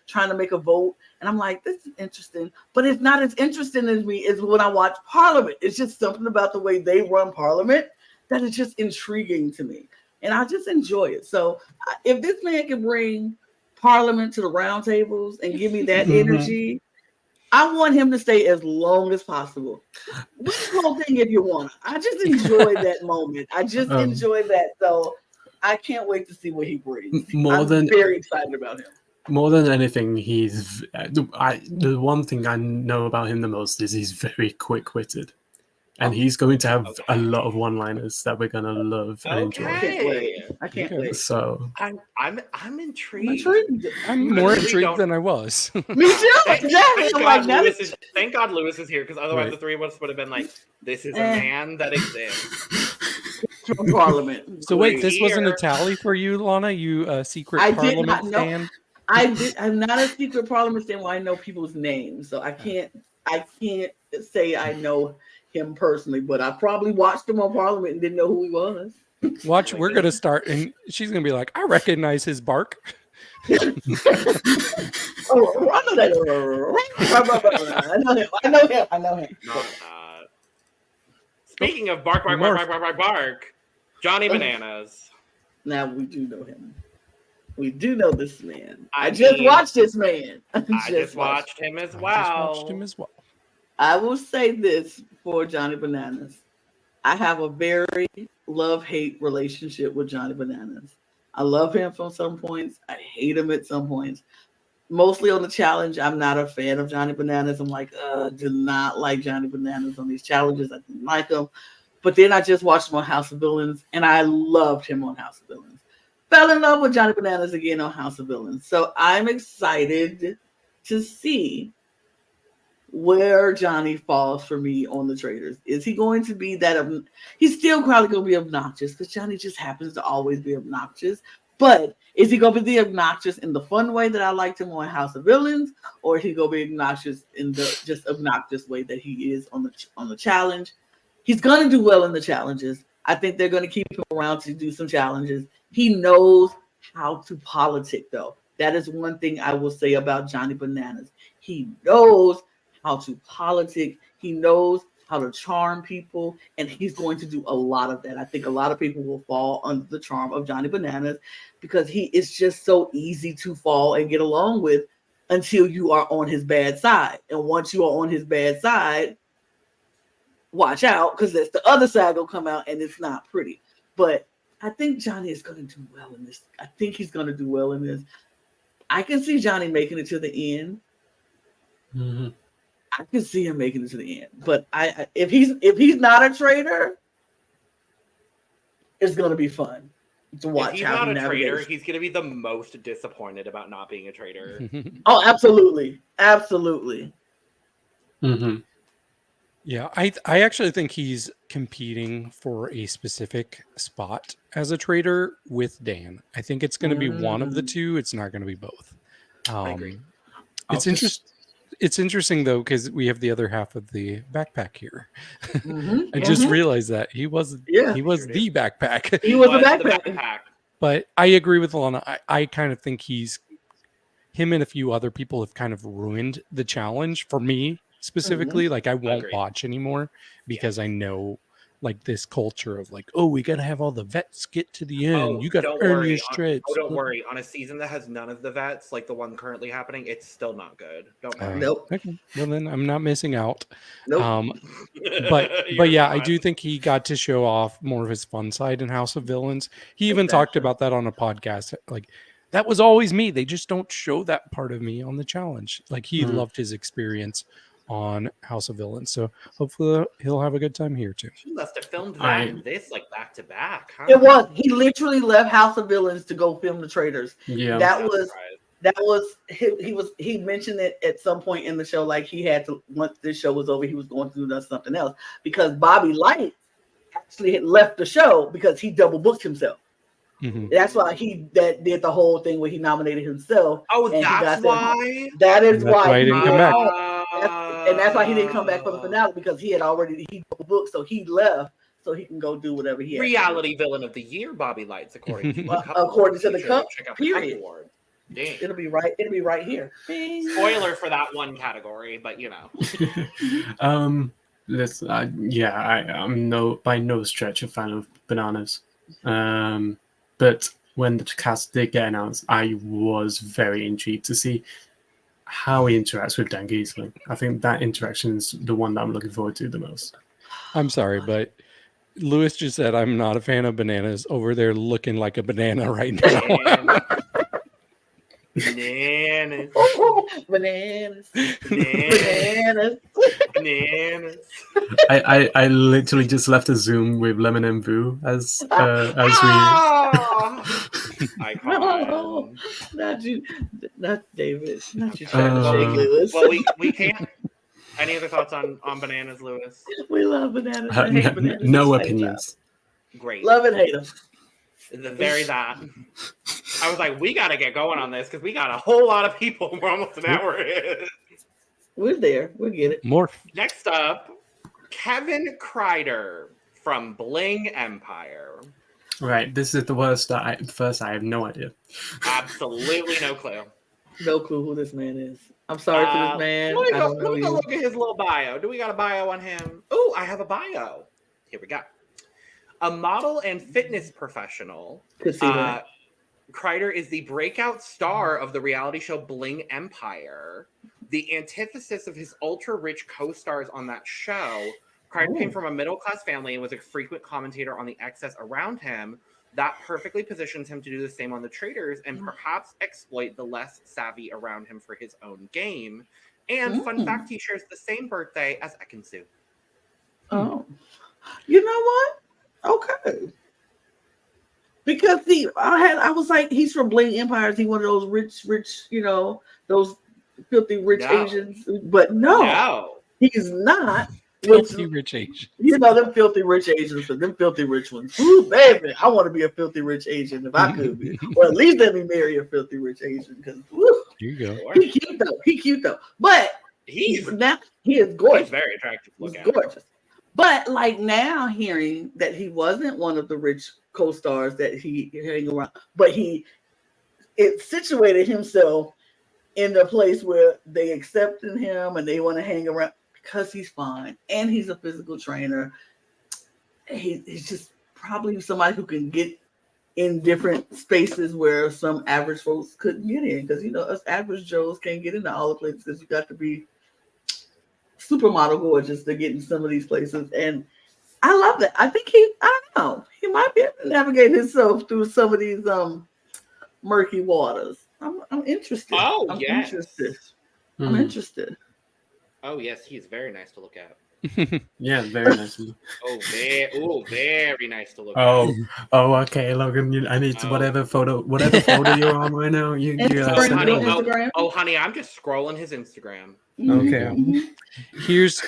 trying to make a vote, and I'm like, this is interesting, but it's not as interesting as me as when I watch Parliament. It's just something about the way they run Parliament that is just intriguing to me. And I just enjoy it. So if this man can bring Parliament to the round tables and give me that energy, I want him to stay as long as possible. What's the whole thing if you want? I just enjoy that moment. I just enjoy that. So I can't wait to see what he brings. I'm very excited about him. More than anything, the one thing I know about him the most is he's very quick-witted. And he's going to have a lot of one-liners that we're gonna love and enjoy. I can't wait. So I'm intrigued. I'm more really intrigued don't- than I was. Me too. Exactly. Thank God Lewis is here, because otherwise the three of us would have been like, this is a man that exists. From Parliament. So wait, this wasn't a Here. tally for you, Lana? You secret I did not Parliament know. fan? I'm not a secret Parliament fan where I know people's names, so I can't say I know him personally, but I probably watched him on Parliament and didn't know who he was. Watch, we're gonna start, and she's gonna be like, "I recognize his bark." I know him. Speaking of bark, Johnny Bananas. Now we do know him. We do know this man. I I just mean, watched this man. I just watched him as well. I will say this for Johnny Bananas. I have a very love-hate relationship with Johnny Bananas. I love him from some points. I hate him at some points. Mostly on the challenge, I'm not a fan of Johnny Bananas. I'm like, do not like Johnny Bananas on these challenges. I didn't like him. But then I just watched him on House of Villains, and I loved him on House of Villains. Fell in love with Johnny Bananas again on House of Villains. So I'm excited to see where Johnny falls for me on the Traitors. Is he going to be that? He's still probably going to be obnoxious because Johnny just happens to always be obnoxious. But is he going to be obnoxious in the fun way that I liked him on House of Villains, or is he going to be obnoxious in the just obnoxious way that he is on the challenge? He's going to do well in the challenges. I think they're going to keep him around to do some challenges. He knows how to politic, though. That is one thing I will say about Johnny Bananas. He knows how to politic. He knows how to charm people, and he's going to do a lot of that. I think a lot of people will fall under the charm of Johnny Bananas because he is just so easy to fall and get along with until you are on his bad side. And once you are on his bad side, watch out, because that's the other side will come out and it's not pretty. But I think Johnny is going to do well in this. I think he's going to do well in this. I can see Johnny making it to the end. Mm-hmm. I can see him making it to the end. But if he's not a traitor, it's going to be fun to watch. If he's not a traitor, he's going to be the most disappointed about not being a traitor. Oh, absolutely. Absolutely. Mm-hmm. Yeah, I actually think he's competing for a specific spot as a traitor with Dan. I think it's going to be one of the two. It's not going to be both. I agree. It's interesting though, because we have the other half of the backpack here. I just realized that he was the backpack. He was the backpack. But I agree with Lana. I kind of think him and a few other people have kind of ruined the challenge for me specifically. Like I won't watch anymore because I know like this culture of like, oh, we got to have all the vets get to the end. You got to earn your stretch. Don't worry. On a season that has none of the vets, like the one currently happening, it's still not good. Don't worry. Nope. Okay. Well, then I'm not missing out. Nope. But yeah, I do think he got to show off more of his fun side in House of Villains. He even talked about that on a podcast. Like, that was always me. They just don't show that part of me on the challenge. Like, he loved his experience on House of Villains, so hopefully he'll have a good time here too. He must have filmed that and this like back to back, huh? It was. He literally left House of Villains to go film the Traitors. Yeah, that was he mentioned it at some point in the show, like he had to, once this show was over, he was going to do something else because Bobby Light actually had left the show because he double booked himself. That's why he did the whole thing where he nominated himself. Oh, that's why. That is why he didn't come back. And that's why he didn't come back for the finale, because he had already booked, so he left so he can go do whatever he had. Reality villain of the year, Bobby Lights, according to the Cup. Period. Award. Dang. It'll be right here. Spoiler for that one category, but you know. Listen, I'm by no stretch a fan of Bananas. But when the cast did get announced, I was very intrigued to see how he interacts with Dan Gheesling. I think that interaction is the one that I'm looking forward to the most. I'm sorry, but Lewis just said I'm not a fan of Bananas over there looking like a banana right now. Bananas. Bananas. I literally just left a Zoom with Lemon and Vu as we. No, not you, not David, not you trying to shake Lewis. Well, we can't. Any other thoughts on Bananas, Lewis? We love bananas. I hate bananas. No opinions. Great. Love and hate them. The very that. I was like, we got to get going on this because we got a whole lot of people. We're almost an hour in. We're there. We'll get it. More. Next up, Kevin Kreider from Bling Empire. Right. This is the worst. I have no idea. Absolutely no clue. No clue who this man is. I'm sorry for this man. Let me go look at his little bio. Do we got a bio on him? Oh, I have a bio. Here we go. A model and fitness professional. Kreider is the breakout star of the reality show Bling Empire. The antithesis of his ultra-rich co-stars on that show. Kreider came from a middle-class family and was a frequent commentator on the excess around him. That perfectly positions him to do the same on the Traitors and perhaps exploit the less savvy around him for his own game. And fun fact, he shares the same birthday as Ekin-Su. Oh. You know what? Okay. Because I was like, he's from Bling Empire. Is he one of those rich, those filthy rich Asians? But no, he's not. Filthy rich Asians. Them filthy rich Asians, them filthy rich ones. Ooh, baby, I want to be a filthy rich Asian if I could be. Or at least let me marry a filthy rich Asian. Because here you go. He cute though. But he is gorgeous. He's very attractive. He's gorgeous. But like now, hearing that he wasn't one of the rich co-stars that he hang around, but it situated himself in the place where they accepted him and they want to hang around because he's fine and he's a physical trainer. He's just probably somebody who can get in different spaces where some average folks couldn't get in, because us average Joes can't get into all the places because you got to be supermodel gorgeous to get in some of these places. And I love that. I think I don't know, he might be able to navigate himself through some of these murky waters. I'm interested. Oh, I'm yes. interested. I'm interested. Oh, yes, he's very nice to look at. Yeah, very nice. Very nice to look at. Okay, Logan. I need to whatever photo you're on right now. Instagram. Honey, I'm just scrolling his Instagram. Okay. Here's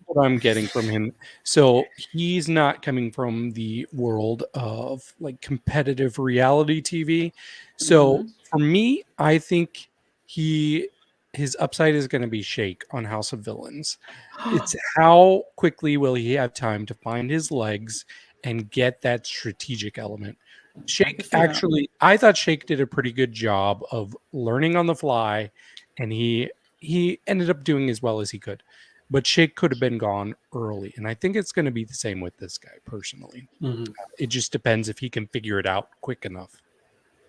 what I'm getting from him. So he's not coming from the world of like competitive reality TV. So for me, I think his upside is going to be Shake on House of Villains. It's how quickly will he have time to find his legs and get that strategic element. Shake I thought Shake did a pretty good job of learning on the fly, and he ended up doing as well as he could. But Shake could have been gone early, and I think it's going to be the same with this guy personally. It just depends if he can figure it out quick enough.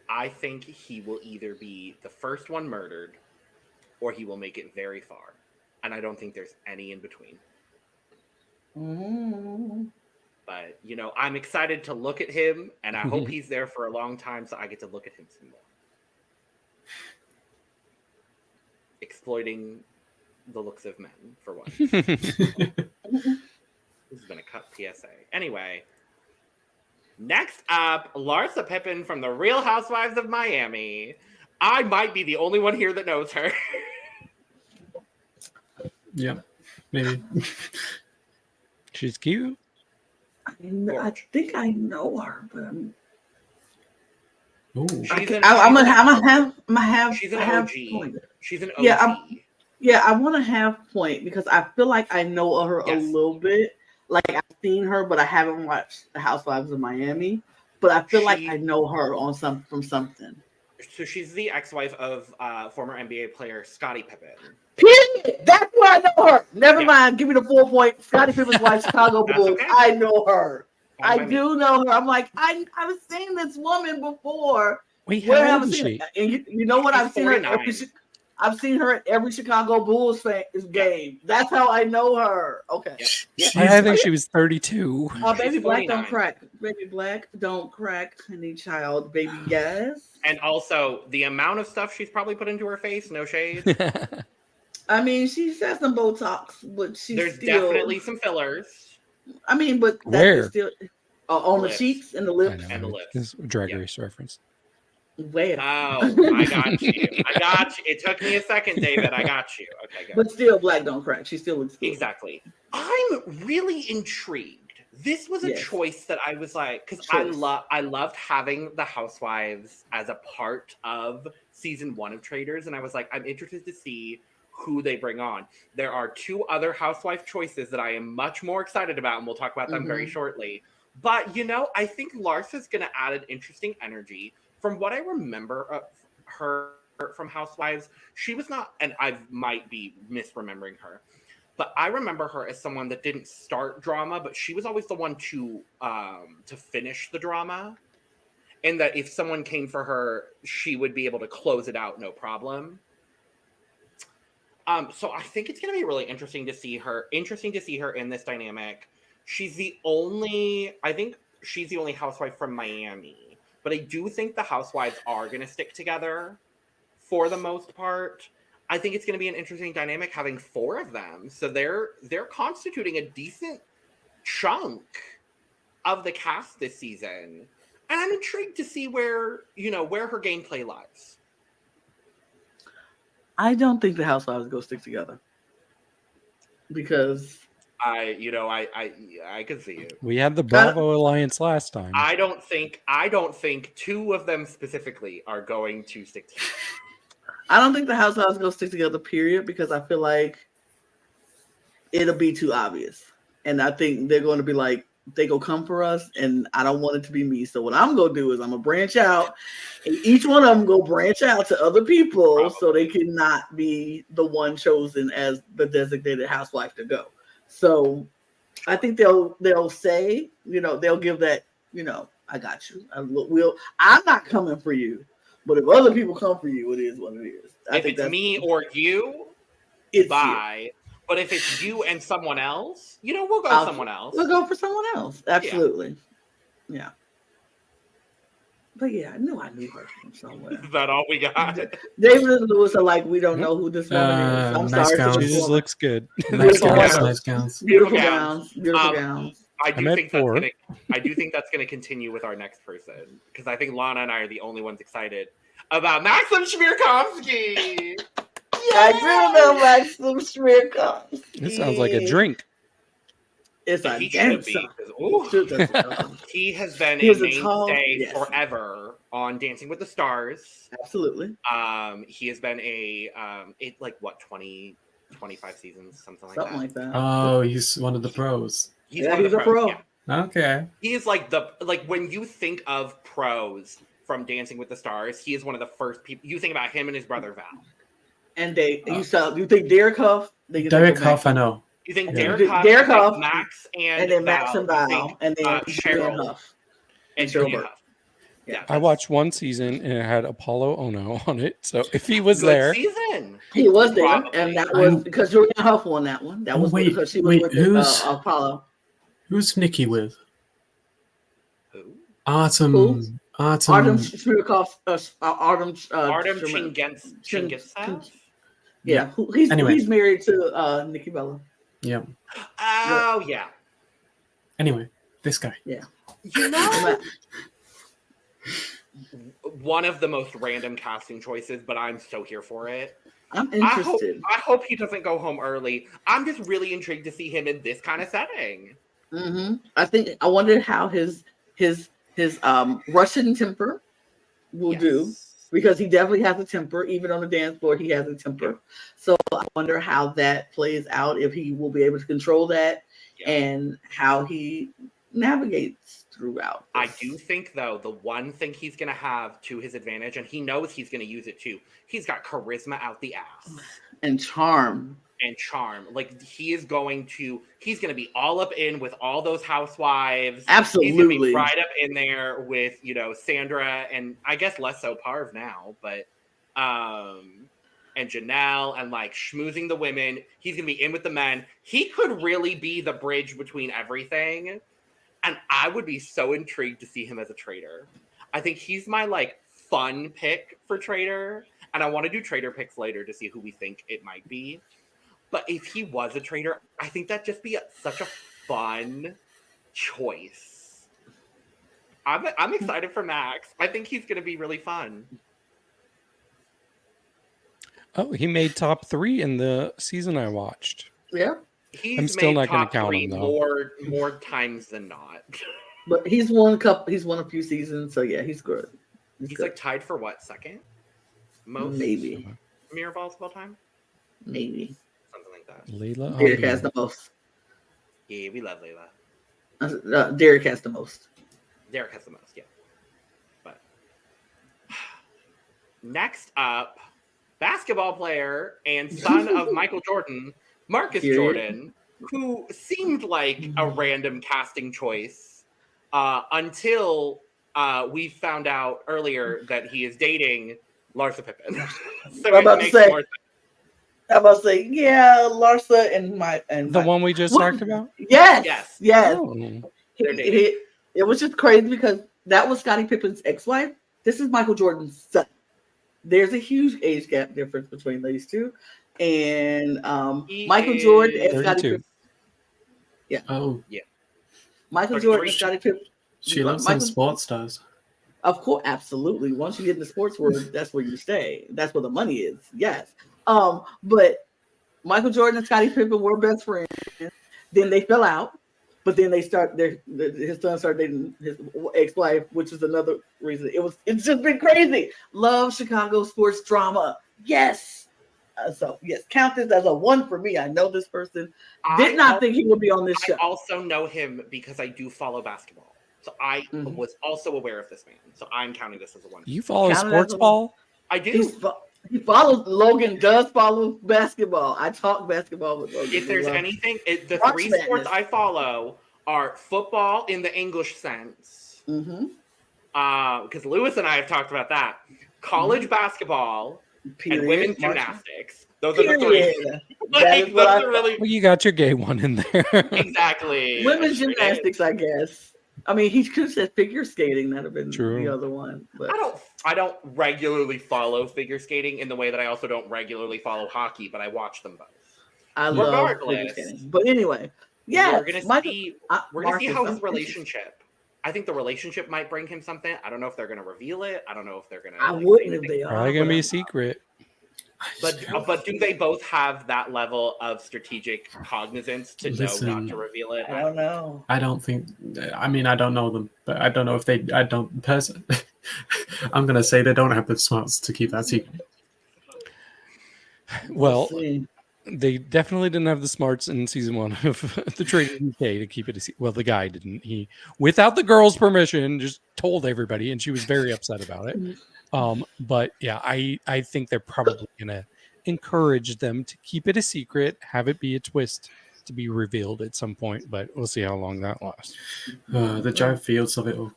I think he will either be the first one murdered, or he will make it very far. And I don't think there's any in between. But, I'm excited to look at him, and I hope he's there for a long time so I get to look at him some more. Exploiting the looks of men, for once. This has been a cut PSA. Anyway, next up, Larsa Pippen from The Real Housewives of Miami. I might be the only one here that knows her. Yeah, maybe. She's cute. I think I know her, but I'm gonna have. She's an OG. She's an OG. I want to have point because I feel like I know her a little bit. Like I've seen her, but I haven't watched The Housewives of Miami. But I feel like I know her from something. So she's the ex-wife of former NBA player Scottie Pippen. Period. That's where I know her. Never mind. Give me the 4 point. Scottie Pippen's wife, Chicago Bulls. Okay. I know her. I do know her. I'm like, I've seen this woman before. Wait, how old is she? And you know what? I've seen her at every Chicago Bulls game. That's how I know her. Okay. I think she was 32. Baby black don't crack. Baby black don't crack, honey child. Baby yes. And also the amount of stuff she's probably put into her face. No shade. I mean, she has some Botox, but there's definitely some fillers. I mean, but where? Still on the cheeks and the lips. And the lips. This is a Drag Race reference. Where? Oh, I got you. It took me a second, David. I got you. Okay, good. But still, black don't crack. She still looks good. Exactly. I'm really intrigued. This was a choice that I was like, because I loved having the Housewives as a part of season 1 of Traitors, and I was like, I'm interested to see who they bring on. There are 2 other housewife choices that I am much more excited about, and we'll talk about them very shortly. But, I think Larsa's going to add an interesting energy. From what I remember of her from Housewives, she was not, and I might be misremembering her, but I remember her as someone that didn't start drama, but she was always the one to finish the drama. And that if someone came for her, she would be able to close it out, no problem. So I think it's going to be really interesting to see her in this dynamic. She's the only housewife from Miami, but I do think the housewives are going to stick together for the most part. I think it's going to be an interesting dynamic having 4 of them. So they're constituting a decent chunk of the cast this season. And I'm intrigued to see where her gameplay lies. I don't think the Housewives go stick together because I could see it. We had the Bravo Alliance last time. I don't think 2 of them specifically are going to stick together. I don't think the Housewives go stick together, period, because I feel like it'll be too obvious. and I think they're going to be like, they go come for us, and I don't want it to be me. So what I'm gonna do is I'm gonna branch out, and each one of them go branch out to other people, so they cannot be the one chosen as the designated housewife to go. So I think they'll say, they'll give that, I got you. I'm not coming for you, but if other people come for you, it is what it is. If it's me or you, it's bye. You. But if it's you and someone else, we'll go someone else. We'll go for someone else. Absolutely. Yeah. But yeah, I knew her from somewhere. Is that all we got? David and Lewis are like, we don't know who this woman is. I'm nice sorry. gowns. She just looks good. Nice gowns. Beautiful gowns. Beautiful gowns. I do think that's gonna continue with our next person, because I think Lana and I are the only ones excited about Maxim Chmerkovskiy. I do know Maxim Chmerkovskiy. This sounds like a drink. It's a He dancer. He has been a mainstay forever on Dancing with the Stars. Absolutely. He has been 25 seasons, something like that. Oh, he's one of the pros. He's one of the pro. Yeah. Okay. He is like when you think of pros from Dancing with the Stars, he is one of the first people you think about him and his brother Val. And you think Derek Huff? Derek Huff, I know. You think Derek Huff, Max and then Val, Max and Val, and then Cheryl Huff and Cheryl Huff. Yeah, I watched one season and it had Apollo Ono on it. So if he was there, season. He was there, and that was because Julian Huff won that one. That was because she was with Apollo. Who's Nikki with? Who? Artem Chmerkovskiy. Artem Chingitsev? Yeah, he's married to Nikki Bella. Yeah. Oh yeah. Anyway, this guy. Yeah. One of the most random casting choices, but I'm so here for it. I'm interested. I hope he doesn't go home early. I'm just really intrigued to see him in this kind of setting. Mm-hmm. I wonder how his Russian temper will do, because he definitely has a temper. Even on the dance floor, he has a temper. So I wonder how that plays out, if he will be able to control that, and how he navigates throughout this. I do think, though, the one thing he's going to have to his advantage, and he knows he's going to use it too, he's got charisma out the ass. And charm. Like, he's going to be all up in with all those housewives. Absolutely. He's going to be right up in there with, Sandra, and I guess less so Parv now, but, and Janelle, and like schmoozing the women. He's going to be in with the men. He could really be the bridge between everything. And I would be so intrigued to see him as a traitor. I think he's my fun pick for traitor. And I want to do traitor picks later to see who we think it might be. But if he was a traitor, I think that'd just be such a fun choice. I'm excited for Max. I think he's going to be really fun. Oh, he made top 3 in the season I watched. Yeah. I'm still not going to count him though. More times than not. But he's won a few seasons, so yeah, he's good. He's good. Tied for what, second? Most? Maybe. Mirror balls of all time? Maybe. Something like that. Layla. Derek has the most. Yeah, we love Layla. Derek has the most. Derek has the most, yeah. But next up, basketball player and son of Michael Jordan, Marcus Jordan, who seemed like a random casting choice until we found out earlier that he is dating Larsa Pippen. So I'm about to say, yeah, Larsa and the one we just talked about. Yes. Oh. It was just crazy because that was Scottie Pippen's ex-wife. This is Michael Jordan's son. There's a huge age gap difference between these two. And Michael Jordan and Scottie Pippen. Yeah. Oh. Yeah. Michael Jordan and Scottie Pippen. She loves some sports stars. Of course, absolutely. Once you get in the sports world, that's where you stay. That's where the money is. Yes. But Michael Jordan and Scottie Pippen were best friends. Then they fell out. But then his son started dating his ex-wife, which is another reason. It's just been crazy. Love Chicago sports drama. Yes. So yes, count this as a 1 for me. I know this person. I Did not think he would be on this show. I also know him because I do follow basketball. So I Mhm. was also aware of this man. So I'm counting this as a 1. You follow Count it sports as a- ball? I do. He follows. Logan does follow basketball. I talk basketball with Logan. If there's anything, the March 3 Madness. sports I follow are football in the English sense. Mm-hmm. Because Lewis and I have talked about that. College basketball and women's gymnastics. Those are the 3. That is what I Well, you got your gay one in there. Exactly. Women's gymnastics, I guess. I mean, he could have said figure skating. That'd have been True. the other one. But I don't regularly follow figure skating in the way that I also don't regularly follow hockey, but I watch them both. I love figure Regardless, skating. But anyway, yeah, we're gonna see how his relationship. I think the relationship might bring him something. I don't know if they're gonna reveal it. I don't know if they're gonna. I wouldn't if they are. Probably gonna be a secret. But do they both have that level of strategic cognizance to know not to reveal it? I don't know. I don't think. I mean, I don't know them, but I don't know if they. I don't person. I'm gonna say they don't have the smarts to keep that secret. Well, See. they definitely didn't have the smarts in season 1 of the Traitors UK to keep it a secret. Well, the guy didn't. He, without the girl's permission, just told everybody, and she was very upset about it. But yeah, I think they're probably gonna encourage them to keep it a secret, have it be a twist to be revealed at some point, but we'll see how long that lasts. The giant fields of it all.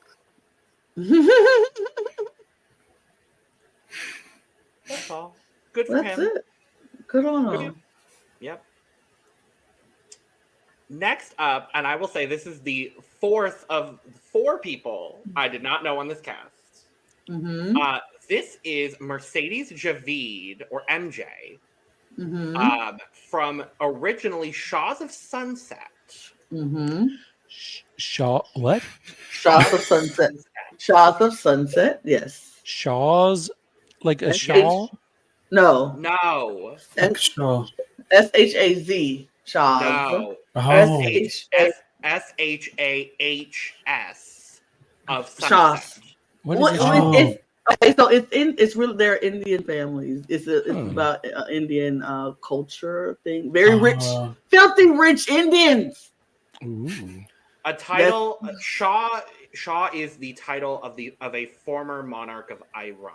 That's all. Good for That's him. it. Good on Good. him. Yep. Next up, and I will say this is the 4th of 4 people I did not know on this cast. Mm-hmm. This is Mercedes Javid, or MJ, Mm-hmm. from originally Shaws of Sunset. Mm-hmm. Shaw, what? Shaws of Sunset. Shaws of Sunset. Yes. Shaws, like a S-H- shawl? No. No. Sure. S-H-A-Z. Shaws. No. Oh, S-H-A-H-S of Sunset. Shaws. What Well, is it's, okay, so it's really they're Indian families. It's about Indian culture thing. Very rich, filthy rich Indians. Ooh. A title. Shah is the title of a former monarch of Iran.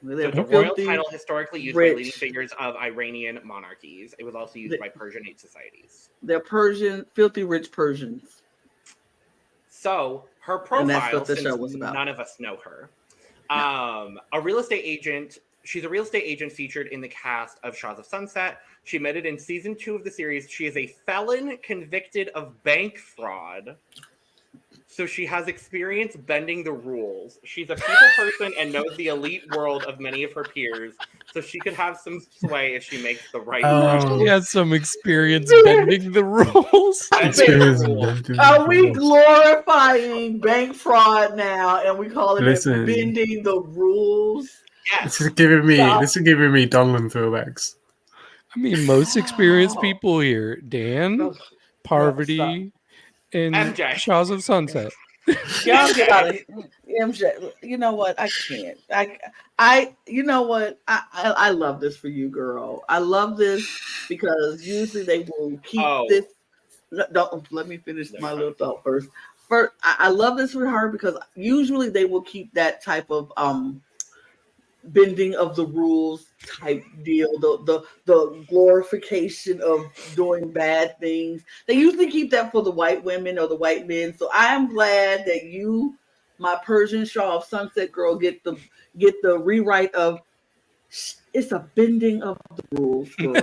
So They're it's a royal filthy, title historically used rich. by leading figures of Iranian monarchies. It was also used by Persianate societies. They're Persian, filthy rich Persians. So her And that's profile, what the since show was about. none of us know her, a real estate agent. She's a real estate agent featured in the cast of Shaws of Sunset. She admitted in season 2 of the series she is a felon convicted of bank fraud. So she has experience bending the rules. She's a people person and knows the elite world of many of her peers. So she could have some sway if she makes the right She has some experience bending the rules. Are we glorifying bank fraud now and we call it Listen. bending the rules? Yes. This is giving me Donlan throwbacks. I mean, most experienced people here: Dan, Parvati, and MJ. Shaws of Sunset. Y'all get out of here. MJ, you know what? I can't. You know what? I love this for you, girl. I love this because usually they will keep this. Don't let me finish my little thought first. First, I love this for her because usually they will keep that type of bending of the rules type deal, the glorification of doing bad things. They usually keep that for the white women or the white men. So I am glad that you, my Persian Shaw of Sunset girl, get the rewrite of it's a bending of the rules, girl.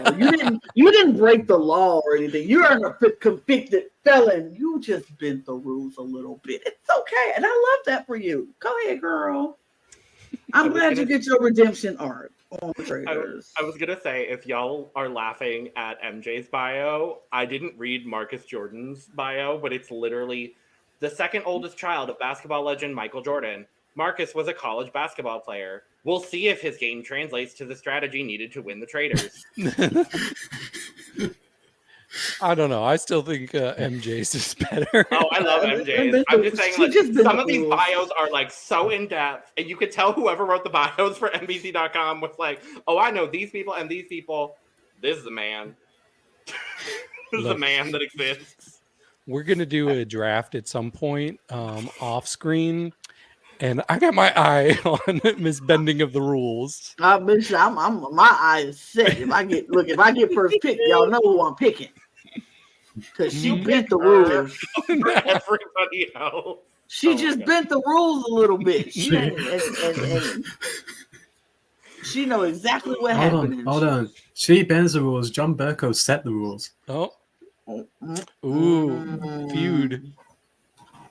You didn't break the law or anything. You're a convicted felon. You just bent the rules a little bit. It's okay, and I love that for you. Go ahead, girl. I'm glad you get your redemption arc on Traitors. I was gonna say, if y'all are laughing at MJ's bio, I didn't read Marcus Jordan's bio, but it's literally the second oldest child of basketball legend Michael Jordan. Marcus was a college basketball player. We'll see if his game translates to the strategy needed to win the Traitors. I don't know. I still think MJ's is better. Oh, I love MJ. I'm just saying, like, some of these bios are like so in depth, and you could tell whoever wrote the bios for NBC.com was like, "Oh, I know these people and these people. This is a man. This is a man that exists." We're gonna do a draft at some point off screen, and I got my eye on Miss Bending of the Rules. I'm my eye is set. If I get first pick, y'all know who I'm picking. Because she bent the rules. For everybody else. She just bent the rules a little bit. And she know exactly what happened. Hold on. She bends the rules. John Bercow set the rules. Oh. Ooh. Feud.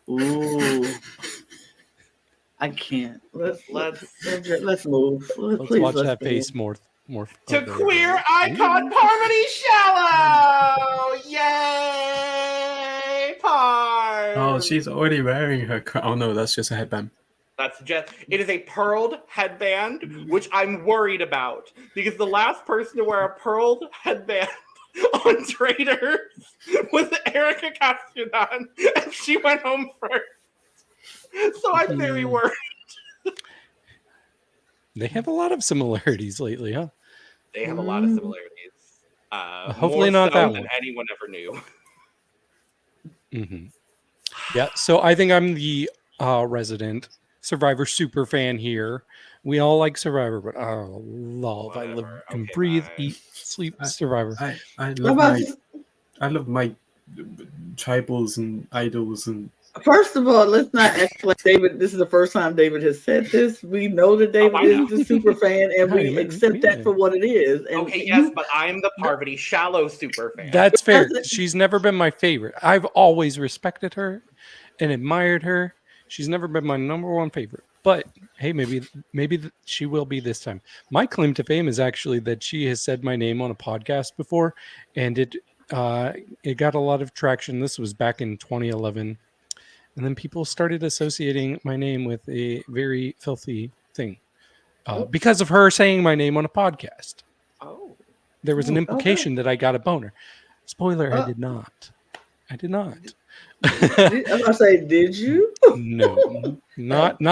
Ooh. I can't. Let's move. Let's watch that face more. To queer icon Parvati Shallow! Yay! Parv! Oh, she's already wearing her crown. Oh no, that's just a headband. It is a pearled headband, which I'm worried about because the last person to wear a pearled headband on Traitors was Erica Castellan, and she went home first. So I'm very worried. They have a lot of similarities lately, huh? They have a lot of similarities. Hopefully not that than one. anyone ever knew. Mm-hmm. Yeah, so I think I'm the resident Survivor super fan here. We all like Survivor, but I live and breathe, eat, sleep Survivor. I love my tribals and idols and. First of all, let's not act like David. This is the first time David has said this. We know that David is the super fan, and we accept that for what it is. And okay, yes, but I'm the Parvati Shallow super fan. That's fair. She's never been my favorite. I've always respected her and admired her. She's never been my number one favorite. But hey, maybe she will be this time. My claim to fame is actually that she has said my name on a podcast before, and it got a lot of traction. This was back in 2011. And then people started associating my name with a very filthy thing because of her saying my name on a podcast. Oh, there was an implication that I got a boner. Spoiler: I did not. I did not. I was gonna say, did you? No, not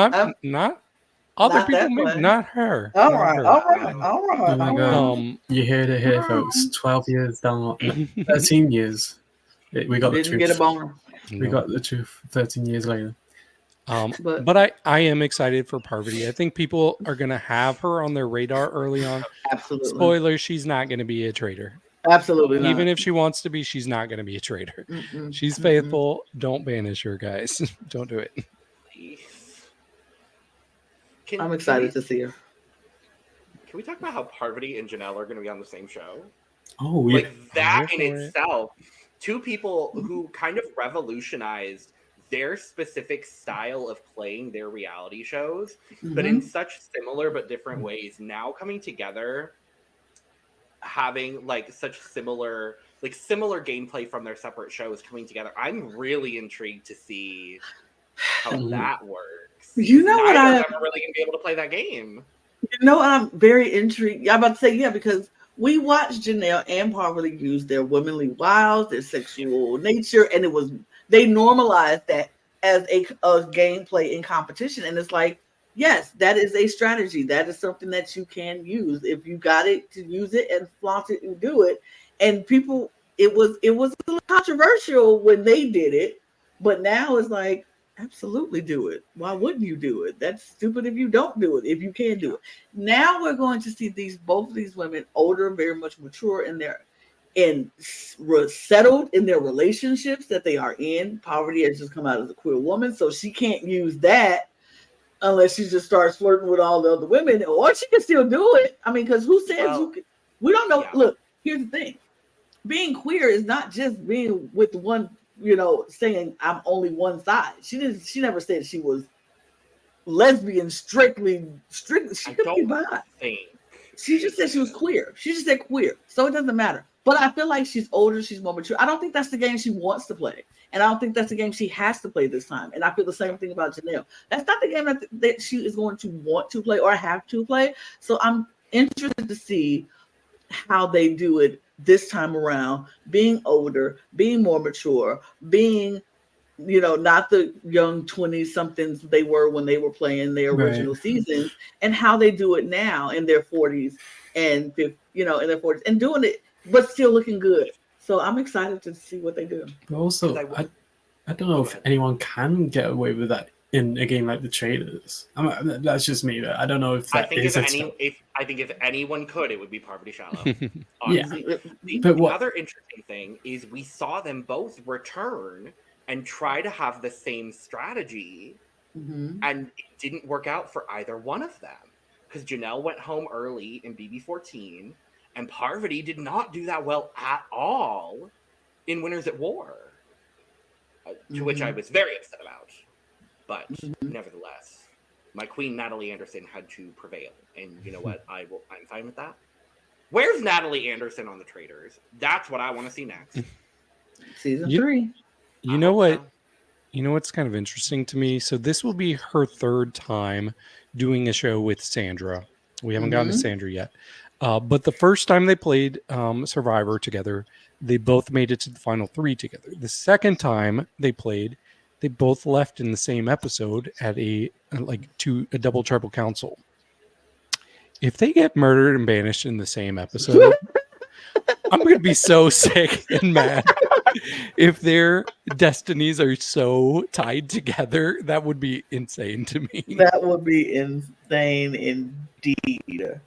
other people. Maybe not her. All right. Oh my God. You heard it here, folks. 12 years down, 13 years. We got the truth. Get a boner. We got the truth 13 years later. But I am excited for Parvati. I think people are going to have her on their radar early on. Absolutely. Spoiler, she's not going to be a traitor. Absolutely not. Even if she wants to be, she's not going to be a traitor. She's faithful. Don't banish her, guys. Don't do it. I'm excited to see her. Can we talk about how Parvati and Janelle are going to be on the same show? Oh, yeah. Like that in itself. Two people who kind of revolutionized their specific style of playing their reality shows, but in such similar but different ways, now coming together, having like such similar gameplay from their separate shows coming together. I'm really intrigued to see how that works. You know what? I'm never really gonna be able to play that game. You know, I'm very intrigued. I'm about to say, yeah, because we watched Janelle and Parvati use their womanly wiles, their sexual nature, and they normalized that as a gameplay in competition. And it's like, yes, that is a strategy. That is something that you can use if you got it, to use it and flaunt it and do it. And people, it was a little controversial when they did it, but now it's like, absolutely do it. Why wouldn't you do it? That's stupid if you don't do it, if you can do it. Now we're going to see both of these women older, very much mature and settled in their relationships that they are in. Parvati has just come out as a queer woman, so she can't use that unless she just starts flirting with all the other women, or she can still do it. I mean, because who says you can? We don't know. Yeah. Look, here's the thing. Being queer is not just being with one, saying I'm only one side. She never said she was lesbian strictly. She could be bi. She just said she was queer. She just said queer. So it doesn't matter. But I feel like she's older, she's more mature. I don't think that's the game she wants to play. And I don't think that's the game she has to play this time. And I feel the same thing about Janelle. That's not the game that she is going to want to play or have to play. So I'm interested to see how they do it this time around, being older, being more mature, being, not the young 20-somethings they were when they were playing their original seasons, and how they do it now in their 40s and, in their 40s and doing it, but still looking good. So I'm excited to see what they do. But also, I don't know if anyone can get away with that in a game like the Traitors. That's just me. I don't know if that I think if anyone could, it would be Parvati Shallow. Yeah. The other interesting thing is we saw them both return and try to have the same strategy, and it didn't work out for either one of them. Because Janelle went home early in BB14, and Parvati did not do that well at all in Winners at War. To which I was very upset about. But nevertheless, my queen Natalie Anderson had to prevail. And you know what? I'm fine with that. Where's Natalie Anderson on the Traitors? That's what I want to see next. Season 3. You know what? So. You know what's kind of interesting to me? So this will be her third time doing a show with Sandra. We haven't gotten to Sandra yet. But the first time they played Survivor together, they both made it to the final 3 together. The second time they played, they both left in the same episode at a double triple council. If they get murdered and banished in the same episode, I'm going to be so sick and mad. If their destinies are so tied together, that would be insane to me. That would be insane indeed.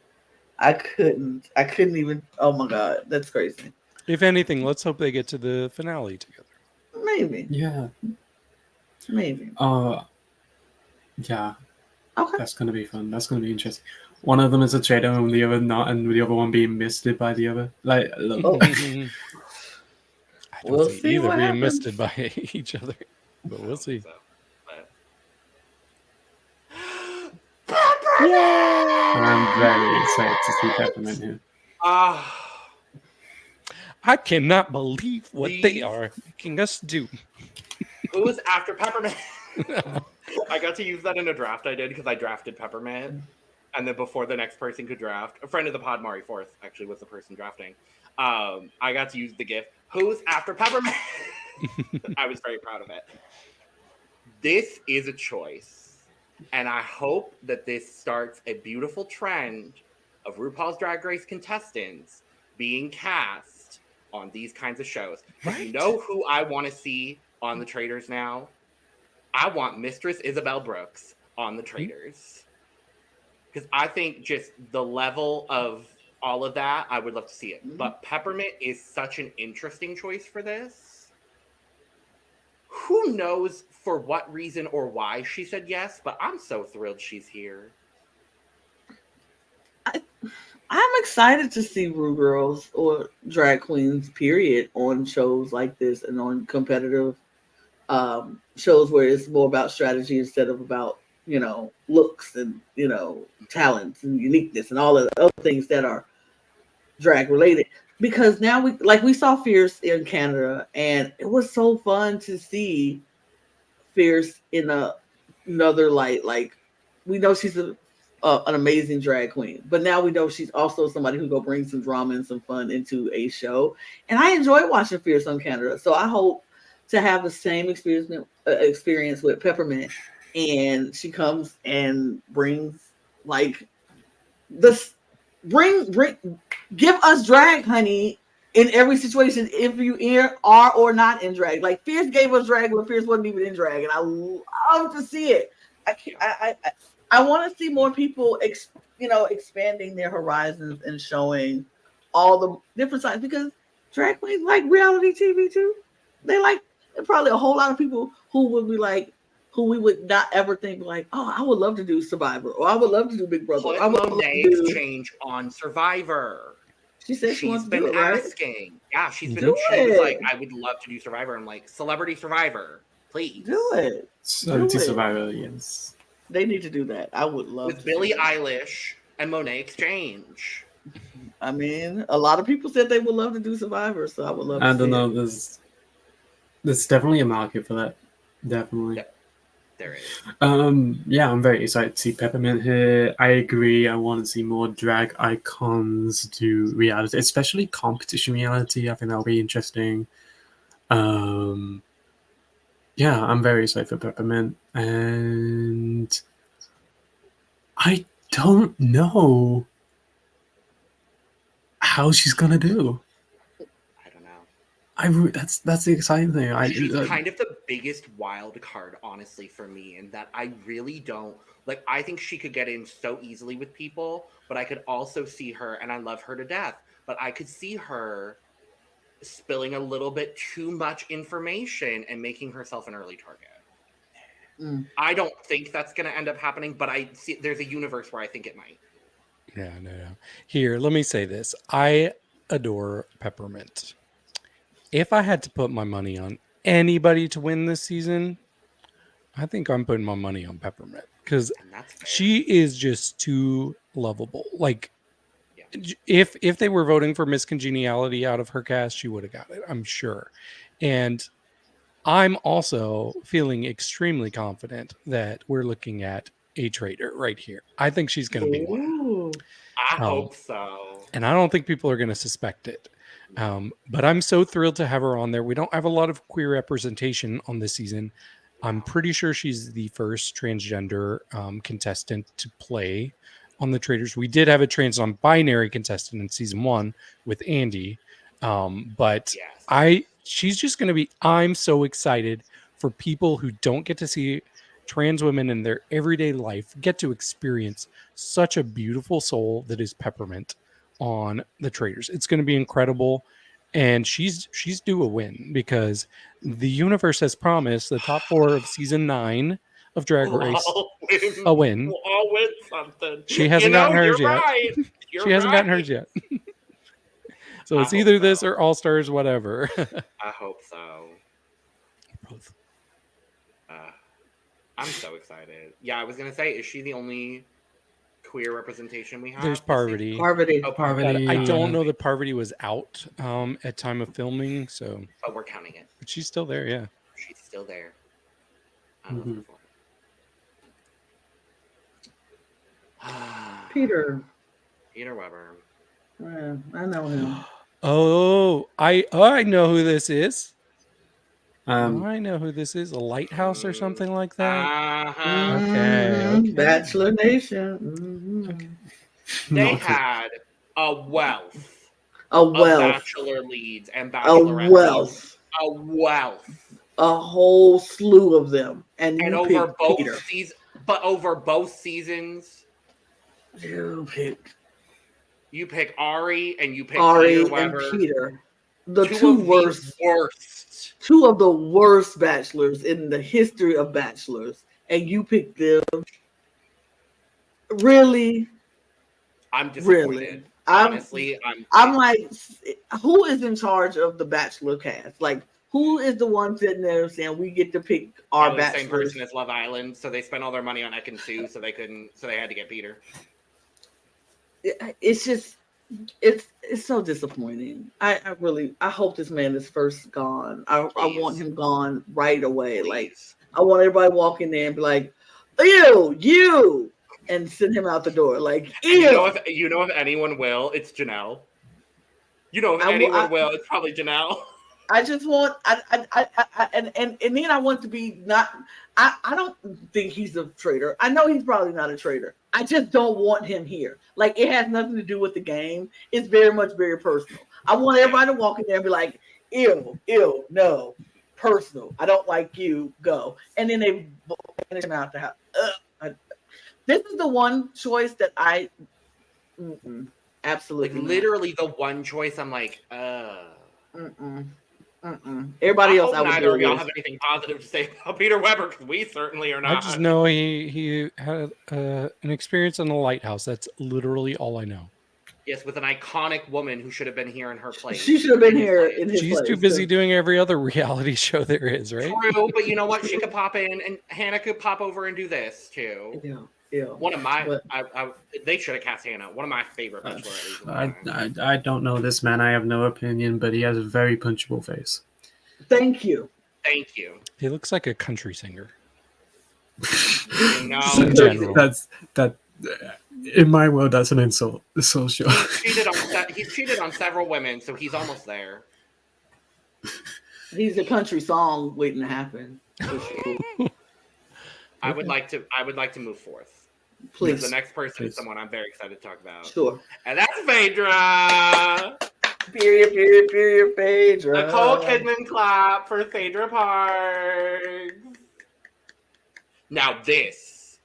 I couldn't even. Oh my God, that's crazy. If anything, let's hope they get to the finale together. Maybe. Yeah. Maybe. Yeah. Okay. That's going to be fun. That's going to be interesting. One of them is a traitor and the other not, and the other one being misted by the other. I don't we'll see see either being happens. misted by each other, but we'll see. I'm very excited to see Peppermint here. I cannot believe what they are making us do. Who was after Peppermint? I got to use that in a draft I did because I drafted Peppermint. And then before the next person could draft, a friend of the pod, Mari Forth, actually was the person drafting. I got to use the GIF. Who's after Peppermint? I was very proud of it. This is a choice. And I hope that this starts a beautiful trend of RuPaul's Drag Race contestants being cast on these kinds of shows. Right. You know who I want to see on the Traitors now? I want Mistress Isabel Brooks on the Traitors. Because I think just the level of all of that, I would love to see it. But Peppermint is such an interesting choice for this. Who knows for what reason or why she said yes, but I'm so thrilled she's here. I'm excited to see Ru girls or drag queens, period, on shows like this and on competitive shows where it's more about strategy instead of about, looks and, talents and uniqueness and all of the other things that are drag related. Because now we saw Fierce in Canada, and it was so fun to see Fierce in another light. Like, we know she's an amazing drag queen, but now we know she's also somebody who go bring some drama and some fun into a show. And I enjoy watching Fierce on Canada, so I hope to have the same experience with Peppermint, and she comes and brings give us drag, honey, in every situation, if you are or not in drag. Like, Fierce gave us drag when Fierce wasn't even in drag, and I love to see it. I want to see more people, expanding their horizons and showing all the different sides, because drag queens like reality TV too. They like probably a whole lot of people who would be like, who we would not ever think like, oh, I would love to do Survivor, or I would love to do Big Brother. Put Monet Exchange on Survivor. She said she's been asking. Yeah, she was like, I would love to do Survivor. I'm like, Celebrity Survivor, please do it. Celebrity Survivor, yes. They need to do that. I would love with Billie Eilish and Monet Exchange. I mean, a lot of people said they would love to do Survivor, so I would love. I don't know. There's definitely a market for that. Definitely. There is. Yeah, I'm very excited to see Peppermint here. I agree. I want to see more drag icons do reality, especially competition reality. I think that'll be interesting. Yeah, I'm very excited for Peppermint, and I don't know how she's gonna do. I don't know. That's the exciting thing. She's kind of the biggest wild card, honestly, for me, in that I really don't like. I think she could get in so easily with people, but I could also see her, and I love her to death, but I could see her spilling a little bit too much information and making herself an early target. I don't think that's going to end up happening, but I see there's a universe where I think it might. No. Here, let me say this. I adore Peppermint. If I had to put my money on anybody to win this season, I think I'm putting my money on Peppermint because she is just too lovable. Like, if they were voting for Miss Congeniality out of her cast, she would have got it, I'm sure. And I'm also feeling extremely confident that we're looking at a traitor right here. I think she's going to be one. I hope so. And I don't think people are going to suspect it. But I'm so thrilled to have her on there. We don't have a lot of queer representation on this season. I'm pretty sure she's the first transgender contestant to play on the Traitors. We did have a trans non-binary contestant in season 1 with Andy. But she's just going to be, I'm so excited for people who don't get to see trans women in their everyday life get to experience such a beautiful soul that is Peppermint on the Traitors. It's going to be incredible. And she's due a win because the universe has promised the top 4 of season 9 of Drag Race a win. We'll all win something. She hasn't gotten hers yet. Right. She hasn't gotten hers yet. So it's either this or All Stars, whatever. I hope so. Both. I'm so excited. Yeah, I was gonna say, is she the only queer representation we have? There's Parvati. Parvati. I don't know that Parvati was out at time of filming, so. But we're counting it. But she's still there, yeah. She's still there. I'm looking for her. Peter Weber. Yeah, I know him. Oh, I know who this is. I know who this is. A lighthouse or something like that. Okay. Bachelor Nation. Okay. They had a wealth of Bachelor leads and Bachelorette leads. A wealth. A whole slew of them. And over both seasons, but over both seasons, you pick Ari and you pick Ari Peter Weber. And Peter. The two worst. Two of the worst bachelors in the history of bachelors. And you pick them. Really? I'm disappointed. Really? Honestly, I'm like, who is in charge of the Bachelor cast? Like, who is the one sitting there saying we get to pick our bachelors? Same person as Love Island, so they spent all their money on Ekin-Su, so they had to get Peter. It's just, it's so disappointing. I hope this man is first gone. I want him gone right away. Please. Like, I want everybody walking there and be like, ew, you, and send him out the door. Like, ew. You know if anyone will, it's Janelle. You know if anyone will, it's probably Janelle. I just want, and then I want to be not. I don't think he's a traitor. I know he's probably not a traitor. I just don't want him here. Like, it has nothing to do with the game. It's very personal. I want everybody to walk in there and be like, ew, no, personal. I don't like you. Go. And then they finish him out the house. This is the one choice that I absolutely like literally the one choice. I'm like, Everybody else, I hope neither of y'all have anything positive to say about Peter Weber, because we certainly are not. I just know he had an experience in the lighthouse. That's literally all I know. Yes, with an iconic woman who should have been here in her place. She should have been here in his place. She's too busy doing every other reality show there is, right? True, but you know what? She could pop in, and Hannah could pop over and do this too. Yeah. One of my, they should have cast Hannah. One of my favorite Bachelorettes. I don't know this man. I have no opinion, but he has a very punchable face. Thank you. Thank you. He looks like a country singer. No, In general. That's that. In my world, that's an insult. So sure. He's cheated on several women, so he's almost there. He's a country song waiting to happen. For sure. I would like to move forth. Please. The next person is someone I'm very excited to talk about. Sure. And that's Phaedra. Period, Phaedra. Nicole Kidman clap for Phaedra Parks. Now this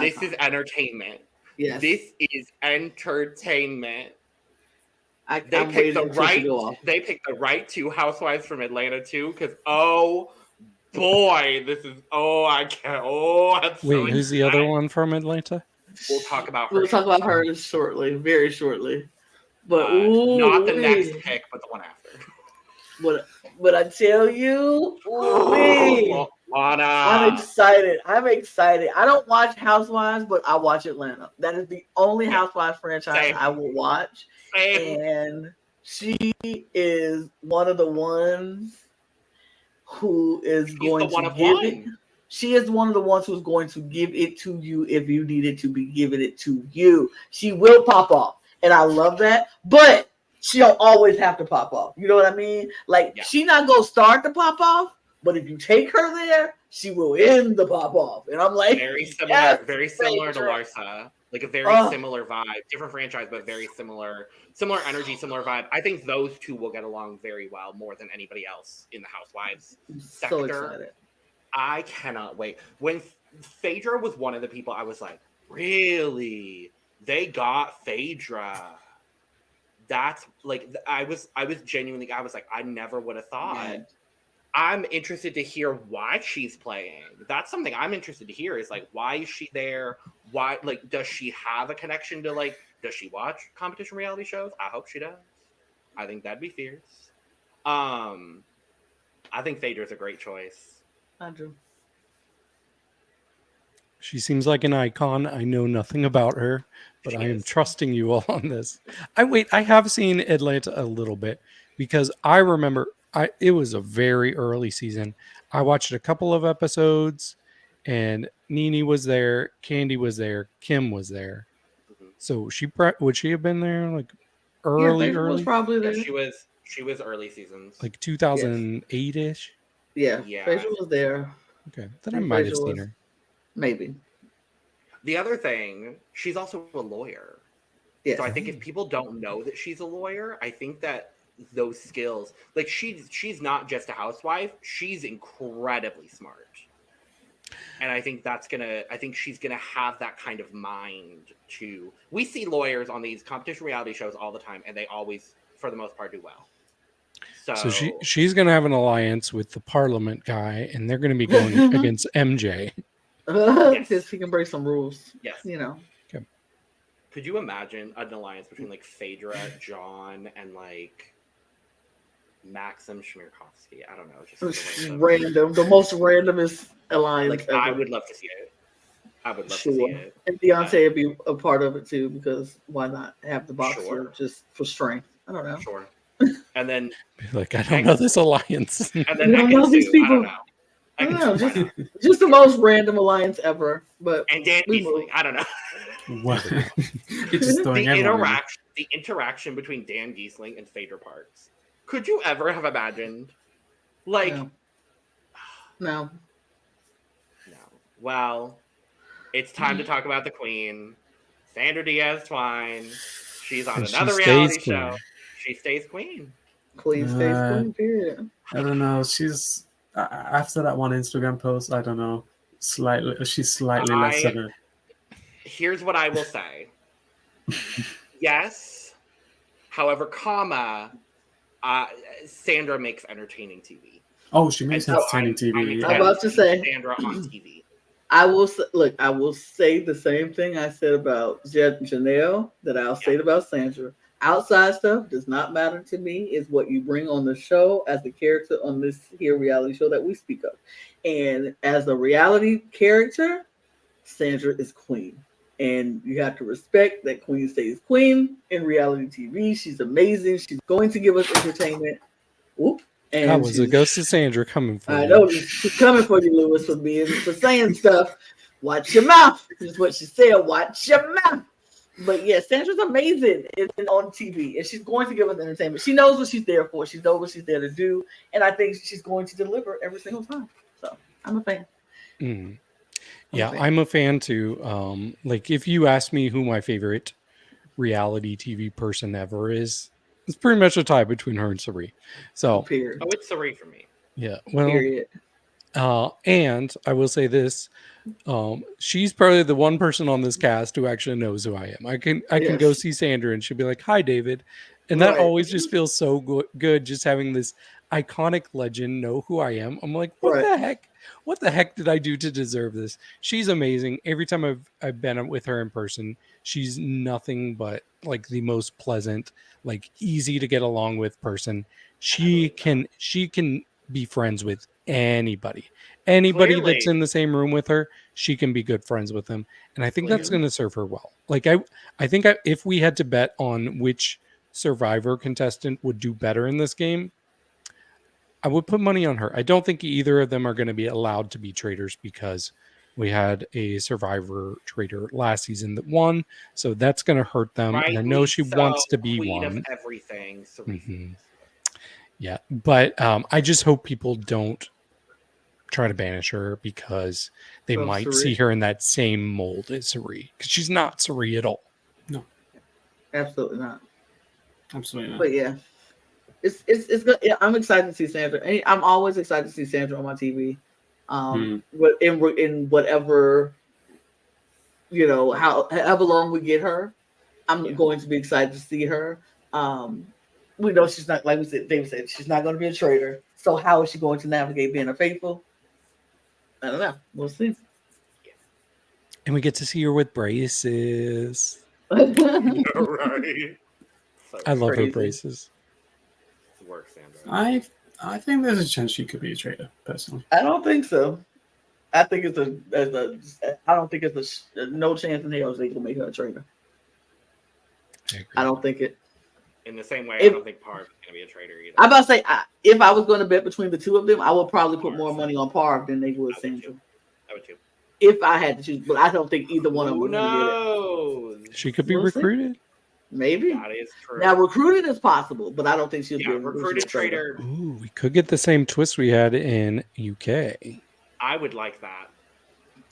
is entertainment. Yes. This is entertainment. They picked the right two housewives from Atlanta too, because oh boy, I can't. Wait, who's the other one from Atlanta? We'll talk about her. We'll talk about her shortly, very shortly. But not the next pick, but the one after. But I tell you, Lana. I'm excited. I don't watch Housewives, but I watch Atlanta. That is the only Housewives franchise I will watch. And she is one of the ones who is going to give it. She is one of the ones who's going to give it to you if you needed to be giving it to you. She will pop off, and I love that. But she don't always have to pop off. You know what I mean? Like she not gonna start the pop off, but if you take her there, she will end the pop off. And I'm like, very similar to Larsa. Like a very similar vibe, different franchise, but very similar energy, similar vibe. I think those two will get along very well, more than anybody else in the Housewives sector. So excited. I cannot wait. When Phaedra was one of the people, I was like, really? They got Phaedra. That's like, I was genuinely, I was like, I never would have thought. Yeah. I'm interested to hear why she's playing. That's something I'm interested to hear is like, why is she there? Why, like, does she have a connection to, like, does she watch competition reality shows? I hope she does. I think that'd be fierce. I think Phaedra's a great choice. I do. She seems like an icon. I know nothing about her, but I am trusting you all on this. I have seen Atlanta a little bit because I remember it was a very early season. I watched a couple of episodes and Nene was there, Candy was there, Kim was there. So would she have been there like early? Was probably there. Yeah, she was early seasons. Like 2008-ish? Yeah. Phaedra was there. Okay. Then I might have seen her. Maybe. The other thing, she's also a lawyer. Yes. So I think if people don't know that she's a lawyer, I think that those skills, like she's not just a housewife, she's incredibly smart. And I think she's gonna have that kind of mind too. We see lawyers on these competition reality shows all the time, and they always, for the most part, do well. So she's gonna have an alliance with the Parliment guy, and they're gonna be going against MJ. Because he can break some rules. Yes. You know. Okay. Could you imagine an alliance between like Phaedra, John, and like Maxim, Chmerkovskiy? I don't know. Just random. The most randomest alliance like, ever. I would love to see it. I would love to see it. And Deontay would be a part of it too, because why not have the boxer just for strength? I don't know. Sure. And then like, I don't know this alliance. And then I don't know these people. I don't know. Just the most random alliance ever. But and Dan Gheesling, I don't know. What? The interaction between Dan Gheesling and Phaedra Parks. Could you ever have imagined? Like, no. Well, it's time to talk about the queen, Sandra Diaz-Twine. She's on another reality show. She stays queen. Queen stays queen. Period. I don't know. She's after that one Instagram post. I don't know. She's slightly less than her. Here's what I will say. Yes. However, Sandra makes entertaining TV. Oh, she makes entertaining TV. I'm about to say Sandra on TV. I will say the same thing I said about Janelle that I'll say about Sandra. Outside stuff does not matter to me. It's what you bring on the show as the character on this here reality show that we speak of. And as a reality character, Sandra is queen. And you have to respect that queen stays queen in reality TV. She's amazing. She's going to give us entertainment. Oop, And That was a ghost of Sandra coming for I you. know she's coming for you, Lewis, for saying stuff. Watch your mouth. Is what she said. Watch your mouth. But yeah, Sandra's amazing on TV, and she's going to give us entertainment. She knows what she's there for. She knows what she's there to do, and I think she's going to deliver every single time. So I'm a fan. Yeah, I'm a fan too. Like if you ask me who my favorite reality TV person ever is, it's pretty much a tie between her and Sari. So Period. Oh, it's Sari for me. yeah, well, Period. and I will say this: she's probably the one person on this cast who actually knows who I am. I can go see Sandra and she'll be like, "Hi, David," and that always just feels so good. Just having this iconic legend know who I am. I'm like, what the heck? What the heck did I do to deserve this? She's amazing. Every time I've been with her in person, she's nothing but like the most pleasant, like easy to get along with person. She can be friends with anybody Clearly. that's in the same room with her. She can be good friends with them, and I think that's going to serve her well. Like I think if we had to bet on which Survivor contestant would do better in this game, I would put money on her. I don't think either of them are going to be allowed to be traitors because we had a Survivor traitor last season that won, so that's going to hurt them. And I know she wants to be queen one. of everything. Yeah, but I just hope people don't try to banish her because they might see her in that same mold as Sari, because she's not Sari at all. No, absolutely not. Absolutely not. But yeah, it's good. Yeah, I'm excited to see Sandra. I'm always excited to see Sandra on my TV. In whatever, however long we get her, I'm going to be excited to see her. We know she's not, like we said, David said, she's not going to be a traitor. So how is she going to navigate being a faithful? I don't know. We'll see. And we get to see her with braces. Right. So I love her braces. Work, Sandra. I think there's a chance she could be a traitor, personally. I don't think so. I think I don't think it's no chance in hell they can make her a traitor. I don't think it. In the same way, I don't think Parv is going to be a traitor either. I'm about to say, if I was going to bet between the two of them, I would probably put more money on Parv than they would Sandra. I would too. If I had to choose, but I don't think either one of them would get it. She could be recruited. Maybe. That is true. Now, recruiting is possible, but I don't think she'll be a recruited traitor. Ooh, we could get the same twist we had in UK. I would like that.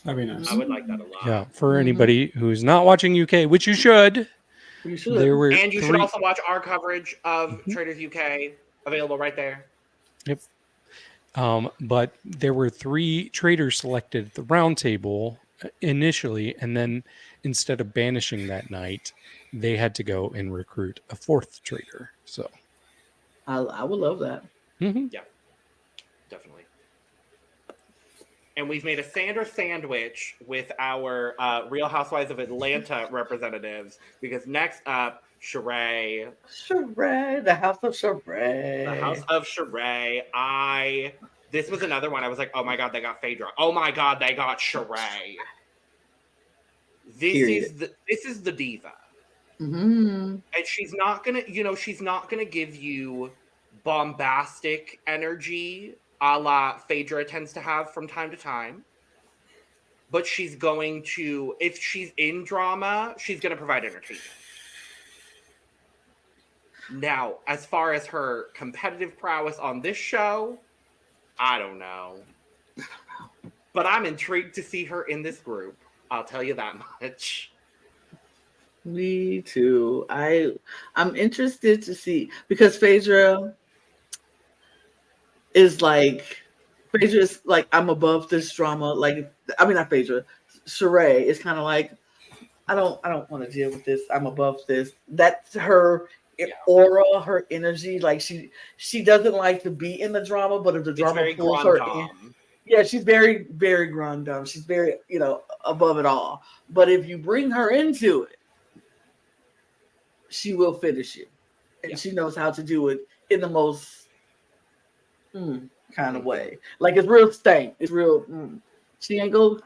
That'd be nice. I would like that a lot. Yeah, for anybody who's not watching UK, which you should. You should. And you should also watch our coverage of Traitors UK, available right there. Yep. But there were 3 traitors selected at the round table initially, and then instead of banishing that night, they had to go and recruit a 4th traitor. So I would love that. Yeah, definitely. And we've made a Sandra sandwich with our Real Housewives of Atlanta representatives, because next up, Sheree. Sheree, the House of Sheree. The House of Sheree. This was another one. I was like, oh my God, they got Phaedra. Oh my God, they got Sheree. This is the diva. And she's not gonna give you bombastic energy a la Phaedra tends to have from time to time. But she's going to, if she's in drama, she's going to provide entertainment. Now, as far as her competitive prowess on this show, I don't know. But I'm intrigued to see her in this group. I'll tell you that much. Me too. I'm interested to see, because Phaedra is like, I'm above this drama. Like, I mean, not Phaedra. Sheree is kind of like, I don't want to deal with this. I'm above this. That's her aura, her energy. Like she doesn't like to be in the drama, but if the drama pulls her in, she's very, very grand dame. She's very, above it all. But if you bring her into it, she will finish you, and she knows how to do it in the most kind of way. Like, it's real stank. It's real. She ain't go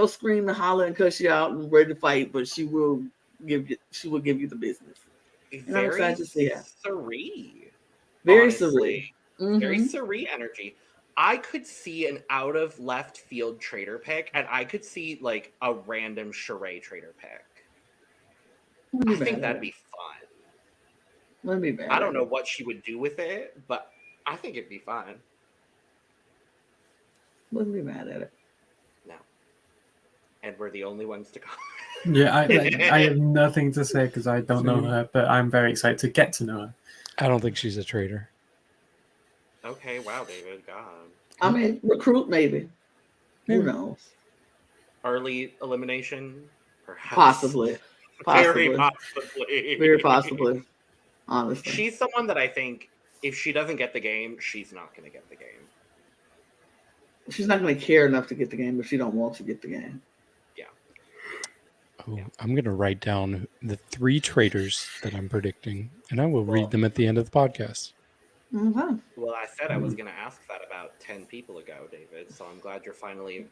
scream and holler and cuss you out and ready to fight, but she will give you the business. And I'm excited to see her. Serene. Very serene. Very Suri energy. I could see an out of left field traitor pick, and I could see like a random charade traitor pick. I think that'd be fun. Wouldn't be bad. I don't know what she would do with it, but I think it'd be fun. Wouldn't be mad at it. No. And we're the only ones to come. Yeah, I have nothing to say because I don't know her, but I'm very excited to get to know her. I don't think she's a traitor. Okay, wow, David, God. I mean, recruit maybe. Who knows? Early elimination? Perhaps. Possibly. Very possibly. Very possibly. Honestly. She's someone that I think if she doesn't get the game, she's not going to get the game. She's not going to care enough to get the game if she don't want to get the game. Yeah. Oh, yeah. I'm going to write down the 3 traitors that I'm predicting, and I will read them at the end of the podcast. Mm-hmm. Well, I said I was going to ask that about 10 people ago, David, so I'm glad you're finally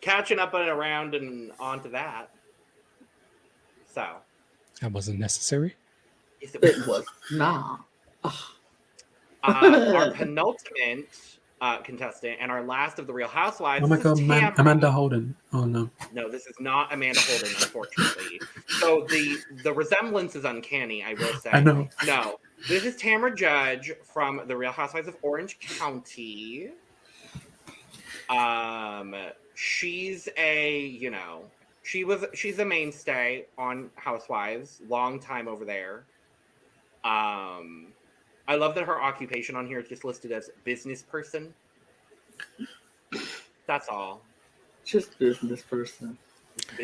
catching up and around and onto that. So. That wasn't necessary? Yes, it was. Nah. Our penultimate contestant and our last of the Real Housewives. Oh my God, Amanda Holden. Oh no. No, this is not Amanda Holden, unfortunately. So the resemblance is uncanny, I will say. I know. No, this is Tamra Judge from the Real Housewives of Orange County. She's she's a mainstay on Housewives, long time over there. I love that her occupation on here is just listed as business person. That's all. Just business person.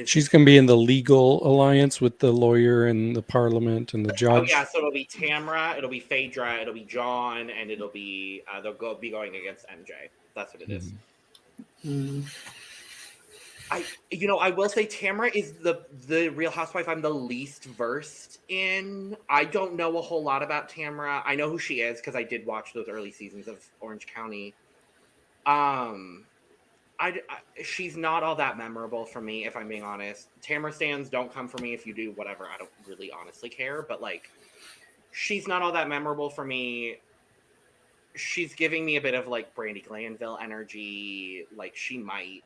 She's going to be in the legal alliance with the lawyer and the parliament and the judge. Oh, yeah, so it'll be Tamra, it'll be Phaedra, it'll be John, and it'll be, they'll be going against MJ. That's what it is. Mm-hmm. I will say Tamra is the Real Housewife I'm the least versed in. I don't know a whole lot about Tamra. I know who she is because I did watch those early seasons of Orange County. She's not all that memorable for me, if I'm being honest. Tamra stands don't come for me. If you do, whatever. I don't really honestly care. But, like, she's not all that memorable for me. She's giving me a bit of, like, Brandi Glanville energy. Like, she might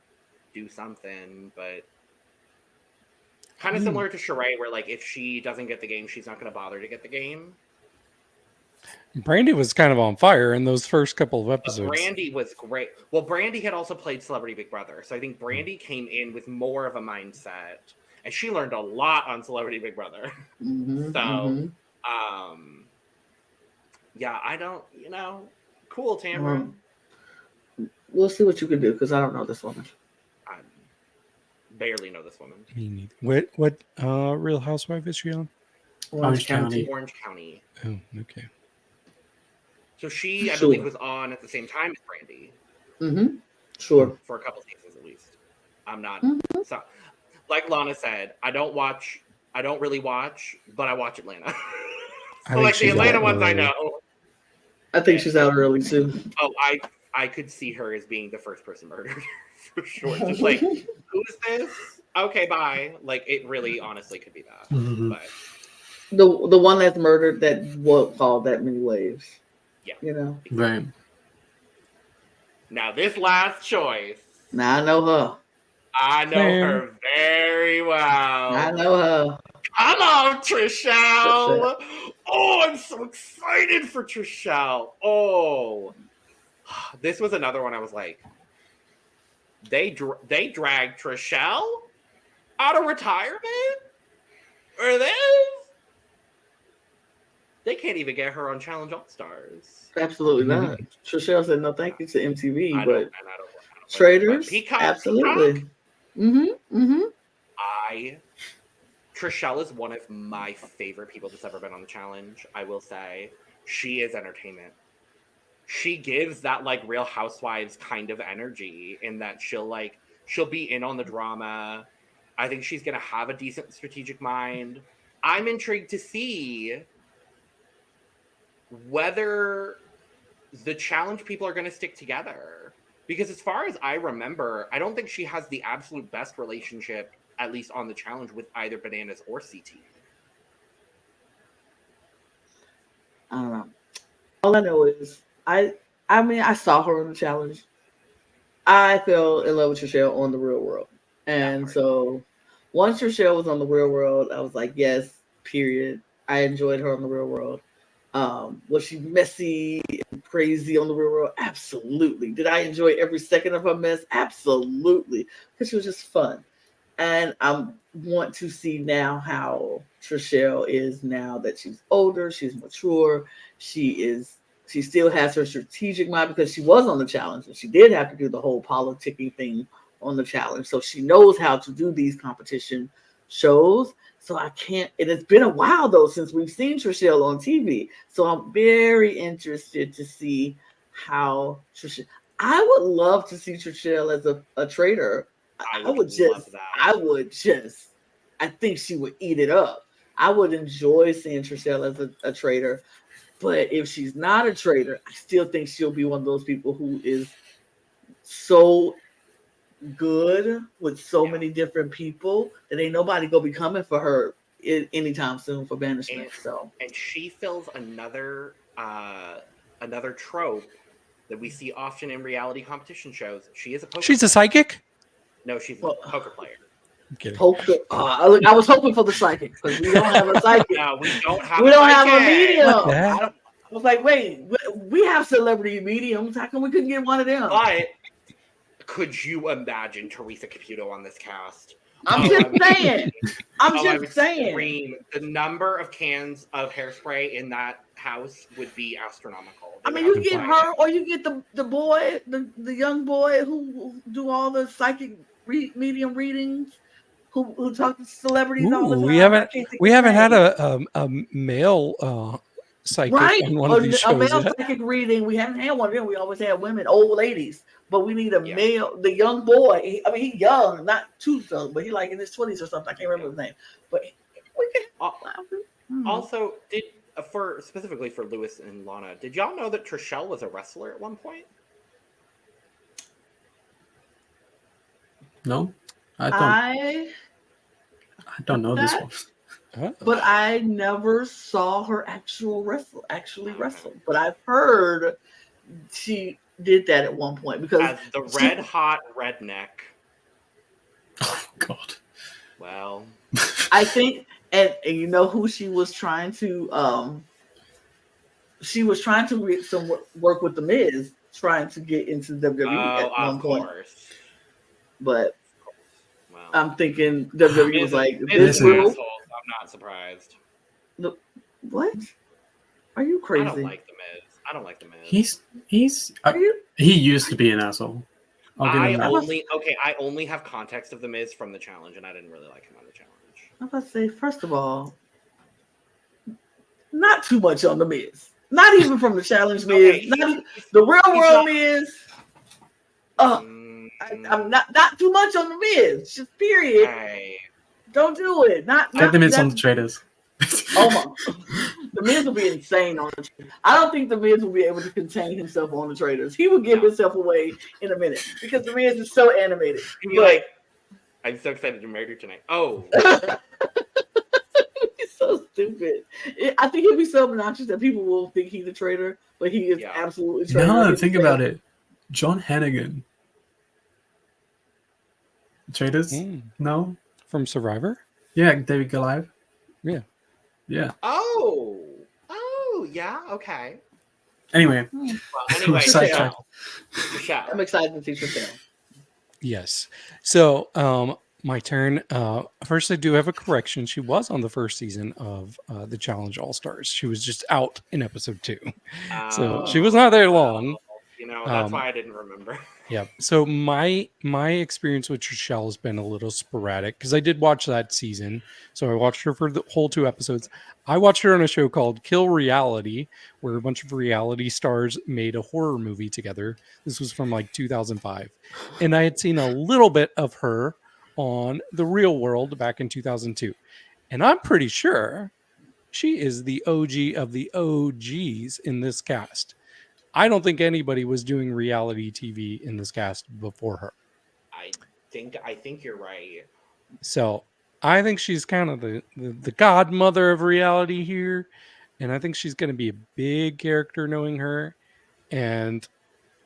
do something, but kind of similar to Sheree, where, like, if she doesn't get the game, she's not going to bother to get the game. Brandi was kind of on fire in those first couple of episodes. But Brandi was great. Well, Brandi had also played Celebrity Big Brother, so I think Brandi came in with more of a mindset, and she learned a lot on Celebrity Big Brother. Yeah, I don't, cool, Tamra. We'll see what you can do, because I don't know this woman. I barely know this woman. Me neither. What Real Housewife is she on? Orange County. Orange County. Oh, okay. So she, I believe, was on at the same time as Brandi. Mm-hmm. Sure. For a couple seasons at least. I'm not. So, like Lana said, I don't really watch, but I watch Atlanta. So like the Atlanta ones I know. I think she's out early too. Oh, I could see her as being the first person murdered for sure. Just like, who is this? Okay, bye. Like it really honestly could be that. Mm-hmm. But the one that's murdered that won't fall that many waves. Yeah. Right. Now this last choice. Now I know her. I know her very well. I know her. Come on, Trishelle. Oh, I'm so excited for Trishelle. Oh, this was another one I was like, they dragged Trishelle out of retirement? Or this? They can't even get her on Challenge All Stars. Absolutely not. Trishelle said no thank you to MTV, I but don't Traitors, Peacock, absolutely. Trishelle is one of my favorite people that's ever been on the challenge. I will say she is entertainment. She gives that like Real Housewives kind of energy in that she'll be in on the drama. I think she's going to have a decent strategic mind. I'm intrigued to see whether the challenge people are going to stick together. Because as far as I remember, I don't think she has the absolute best relationship, at least on the challenge, with either Bananas or CT. I don't know. All I know is I mean, I saw her on the challenge. I fell in love with Trishelle on the Real World, and so once Trishelle was on the Real World, I was like, yes, period. I enjoyed her on the Real World. Was she messy and crazy on the Real World? Absolutely. Did I enjoy every second of her mess? Absolutely, because she was just fun. And I want to see now how Trishelle is now that she's older, she's mature, she still has her strategic mind because she was on the challenge and she did have to do the whole politicking thing on the challenge. So she knows how to do these competition shows. So I can't, and it's been a while though since we've seen Trishelle on TV. So I'm very interested to see how Trishelle. I would love to see Trishelle as a traitor. I would just, I think she would eat it up. I would enjoy seeing Trishelle as a traitor. But if she's not a traitor, I still think she'll be one of those people who is so good with so many different people that ain't nobody gonna be coming for her anytime soon for banishment. And she fills another trope that we see often in reality competition shows. She is a poker. She's a psychic? No, she's a poker player. Poker. I was hoping for the psychic because we don't have a psychic. No, we don't have. We don't have a medium. I was like, wait, we have celebrity mediums. How come we couldn't get one of them? But could you imagine Teresa Caputo on this cast? I'm just saying. I'm just saying. The number of cans of hairspray in that house would be astronomical. I mean, you get her, or you get the boy, the young boy who do all the psychic medium readings, who talk to celebrities all the time. We haven't had a male psychic on one of these shows. A male psychic reading. We haven't had one of them. We always had women, old ladies. But we need a male, the young boy. He's young, not too young, but he's like in his 20s or something. I can't remember his name. But we can. Also, specifically for Lewis and Lana, did y'all know that Trishelle was a wrestler at one point? No, I don't know this one. But I never saw her actually wrestle. But I've heard she did that at one point because as the red hot redneck. Oh God. Well, I think, and you know who she was trying to get some work with the Miz, trying to get into WWE at one point. Course. But I'm thinking WWE was like, this asshole. I'm not surprised. What? Are you crazy? I don't like the Miz. He used to be an asshole. I only have context of the Miz from the challenge, and I didn't really like him on the challenge. I'm about to say, first of all, not too much on the Miz. Not even from the challenge Miz. The real world Miz. I'm not too much on the Miz. Just period. Hey. Don't do it. Get the Miz on the Traitors. Oh my! The Miz will be insane on the Traitors. I don't think the Miz will be able to contain himself on the Traitors. He will give himself away in a minute because the Miz is so animated. Like, I'm so excited to murder tonight. Oh, he's so stupid. I think he'll be so obnoxious that people will think he's a traitor, but he is absolutely traitor. No, think about it. John Hannigan. Traitors? No, from Survivor. Yeah, David Goliath. Yeah. Yeah. Oh, yeah. Okay. Anyway. I'm excited to see Trishelle. Yes. So, my turn. First, I do have a correction. She was on the first season of the Challenge All Stars. She was just out in episode 2, so she was not there long. That's why I didn't remember. Yeah. So my experience with Trishelle has been a little sporadic because I did watch that season. So I watched her for the whole 2 episodes. I watched her on a show called Kill Reality, where a bunch of reality stars made a horror movie together. This was from like 2005. And I had seen a little bit of her on The Real World back in 2002. And I'm pretty sure she is the OG of the OGs in this cast. I don't think anybody was doing reality TV in this cast before her. I think you're right. So I think she's kind of the godmother of reality here. And I think she's going to be a big character knowing her. And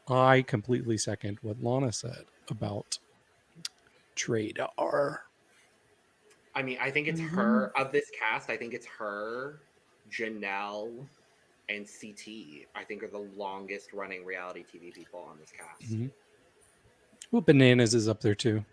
I completely second what Lana said about Traitor. I mean, I think it's her of this cast. I think it's her, Janelle, and CT. I think are the longest running reality TV people on this cast. Mm-hmm. Well, Bananas is up there too.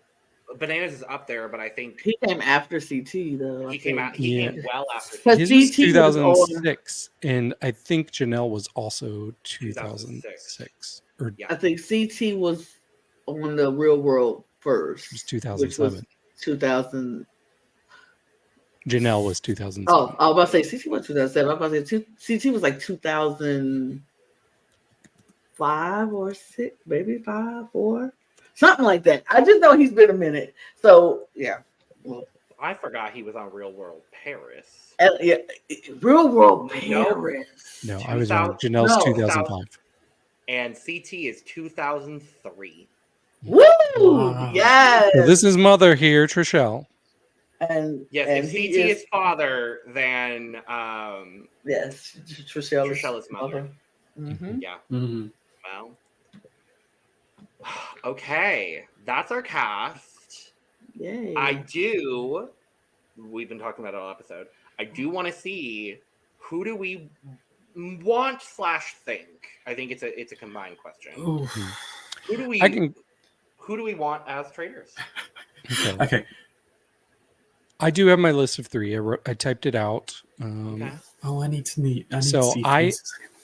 Bananas is up there, but I think He came after CT though. he came out. He came well after. Because His was CT was 2006, and I think Janelle was also 2006. Or Yeah. I think CT was on the Real World first. it was 2007. 2000. Janelle was 2007. Oh, I was about to say CT was 2007. I was about to say CT was like 2005 or 6, maybe 5, 4, something like that. I just know he's been a minute. So yeah. Well, I forgot he was on Real World Paris. yeah, Real World Paris. No, I was wrong. Janelle's 2005. And CT is 2003. Woo! Yes. So this is mother here, Trishelle. And yes, and if CT is father, then yes, Trishelle is mother. Mm-hmm. Yeah. Mm-hmm. Well, okay, that's our cast. Yay. We've been talking about it all episode. I do want to see who do we want / think. I think it's a combined question. Ooh. Who do we want as traitors? Okay. I do have my list of 3. I typed it out. Okay. Oh, I need to So see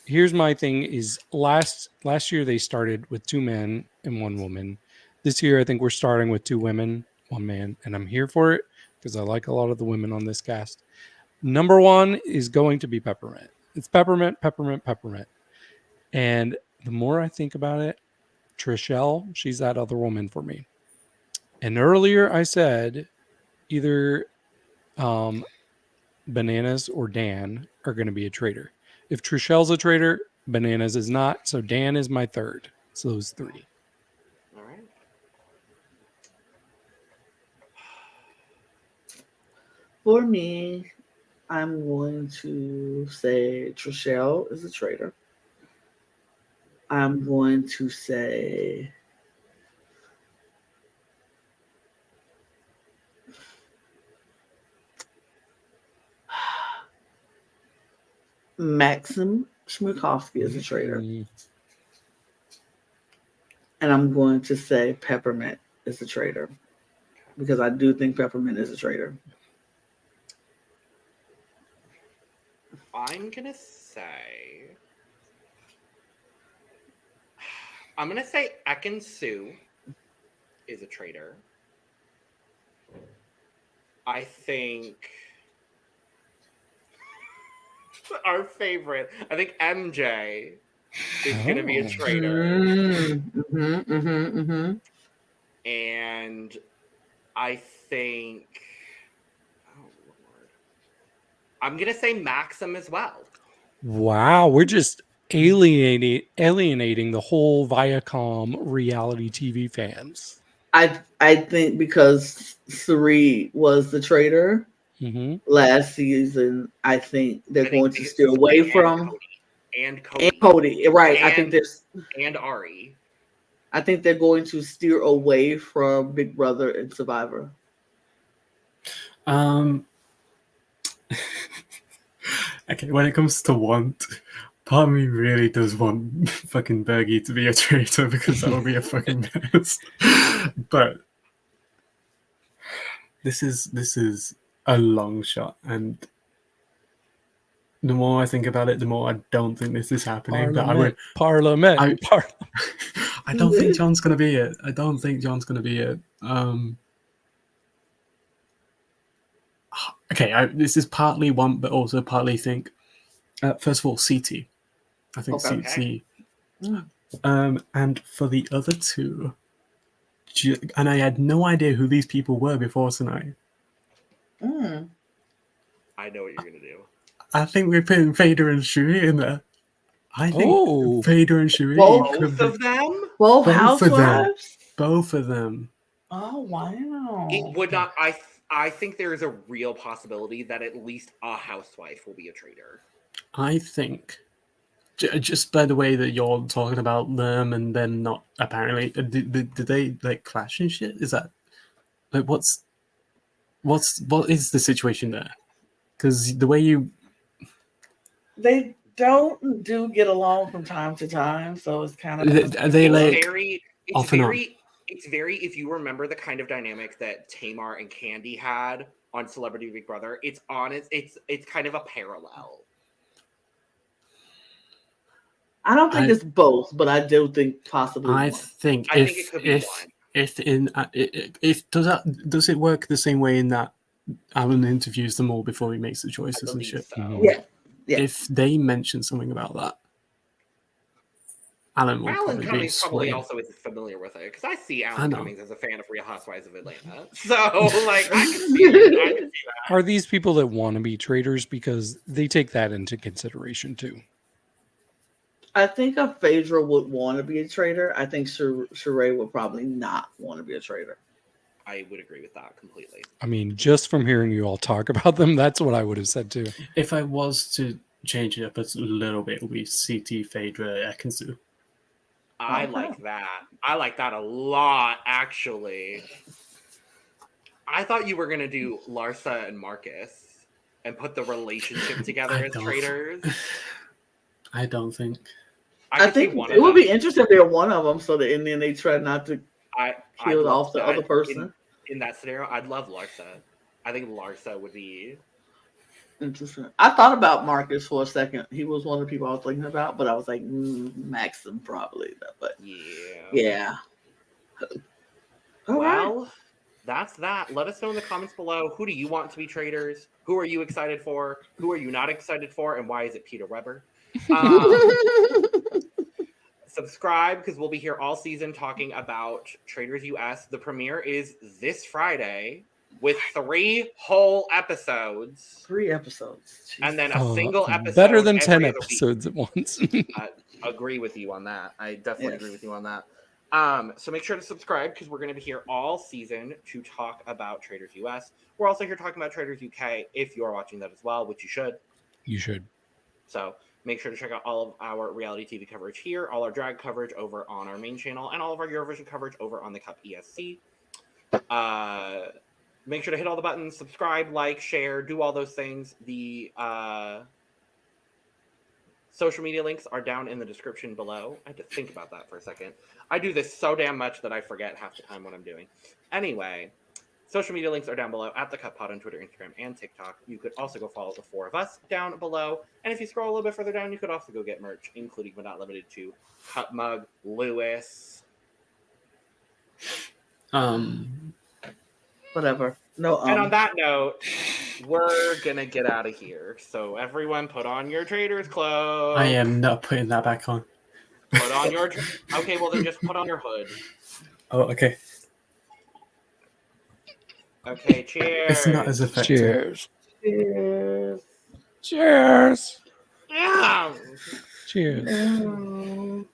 here's my thing is last year they started with 2 men and 1 woman. This year I think we're starting with 2 women, 1 man, and I'm here for it because I like a lot of the women on this cast. Number 1 is going to be Peppermint. It's Peppermint. And the more I think about it, Trishelle, she's that other woman for me. And earlier I said either Bananas or Dan are going to be a traitor. If Trishelle's a traitor, Bananas is not. So Dan is my 3rd. So those 3. All right. For me, I'm going to say Trishelle is a traitor. I'm going to say Maxim Chmerkovskiy is a traitor. And I'm going to say Peppermint is a traitor. Because I do think Peppermint is a traitor. I'm going to say Ekin-Su is a traitor. I think our favorite, I think MJ is going to be a traitor. And I think, I'm going to say Maxim as well. Wow, we're just alienating the whole Viacom reality TV fans. I think because Suri was the traitor last season, I think they're going to steer away from Cody. Right. I think there's and Ari. I think they're going to steer away from Big Brother and Survivor. Okay, when it comes to want, part of me really does want fucking Bergie to be a traitor because that would be a fucking mess. But this is a long shot, and the more I think about it, the more I don't think this is happening. Parliment. I don't think John's gonna be it. Okay, this is partly want, but also partly think. First of all, CT. I think CT. And for the other 2, and I had no idea who these people were before tonight. I know what you're going to do. I think we're putting Vader and Shui in there. I think Vader and Shui. Both of them? Both Housewives? Both of them. Oh, wow. It would not. I think there is a real possibility that at least a housewife will be a traitor. I think just by the way that you're talking about them and them not apparently, did they like clash and shit? Is that like what is the situation there? Because the way you They don't do get along from time to time, so it's kind of it's very if you remember the kind of dynamic that Tamar and Candy had on Celebrity Big Brother, it's kind of a parallel. I don't think it's both, but I do think possibly I one. think it could be one. Does it work the same way in that Alan interviews them all before he makes the choices and shit? So. Yeah. If they mention something about that, Alan Cummings probably also is familiar with it, because I see Alan Cummings as a fan of Real Housewives of Atlanta. So, like, I can see that. Are these people that want to be traitors? Because they take that into consideration too. I think a Phaedra would want to be a traitor. I think Sheree would probably not want to be a traitor. I would agree with that completely. I mean, just from hearing you all talk about them, that's what I would have said too. If I was to change it up a little bit, it would be CT, Phaedra, Ekin-Su. I like that. I like that a lot, actually. I thought you were going to do Larsa and Marcus and put the relationship together as traitors. I don't think. I think it would be interesting if they're one of them, so that and then they try not to kill off the other person. In that scenario, I'd love Larsa. I think Larsa would be interesting. I thought about Marcus for a second. He was one of the people I was thinking about, but I was like, Maxim probably. But yeah. Well, that's that. Let us know in the comments below. Who do you want to be traitors? Who are you excited for? Who are you not excited for? And why is it Peter Weber? Subscribe, because we'll be here all season talking about Traitors US. The premiere is this Friday with 3 whole episodes. 3 episodes. Jeez. And then a single episode. Better than 10 episodes at once. Agree with you on that. I definitely agree with you on that. So make sure to subscribe, because we're going to be here all season to talk about Traitors US. We're also here talking about Traitors UK if you're watching that as well, which you should. You should. So make sure to check out all of our reality TV coverage here, all our drag coverage over on our main channel, and all of our Eurovision coverage over on the Cup ESC. Make sure to hit all the buttons, subscribe, like, share, do all those things. The social media links are down in the description below. I had to think about that for a second. I do this so damn much that I forget half the time what I'm doing. Anyway, social media links are down below at the Cup Pod on Twitter, Instagram, and TikTok. You could also go follow the 4 of us down below. And if you scroll a little bit further down, you could also go get merch, including but not limited to Cup Mug, Lewis. Whatever. No. And on that note, we're gonna get out of here. So everyone, put on your traitors clothes. I am not putting that back on. Put on your. Okay, well then just put on your hood. Oh, okay. Okay, cheers. It's not as effective. Cheers. Cheers. Cheers. Yeah. Cheers.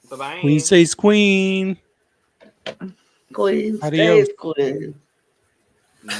Bye-bye. Queen says queen. Queen Adios. stays queen. Bye.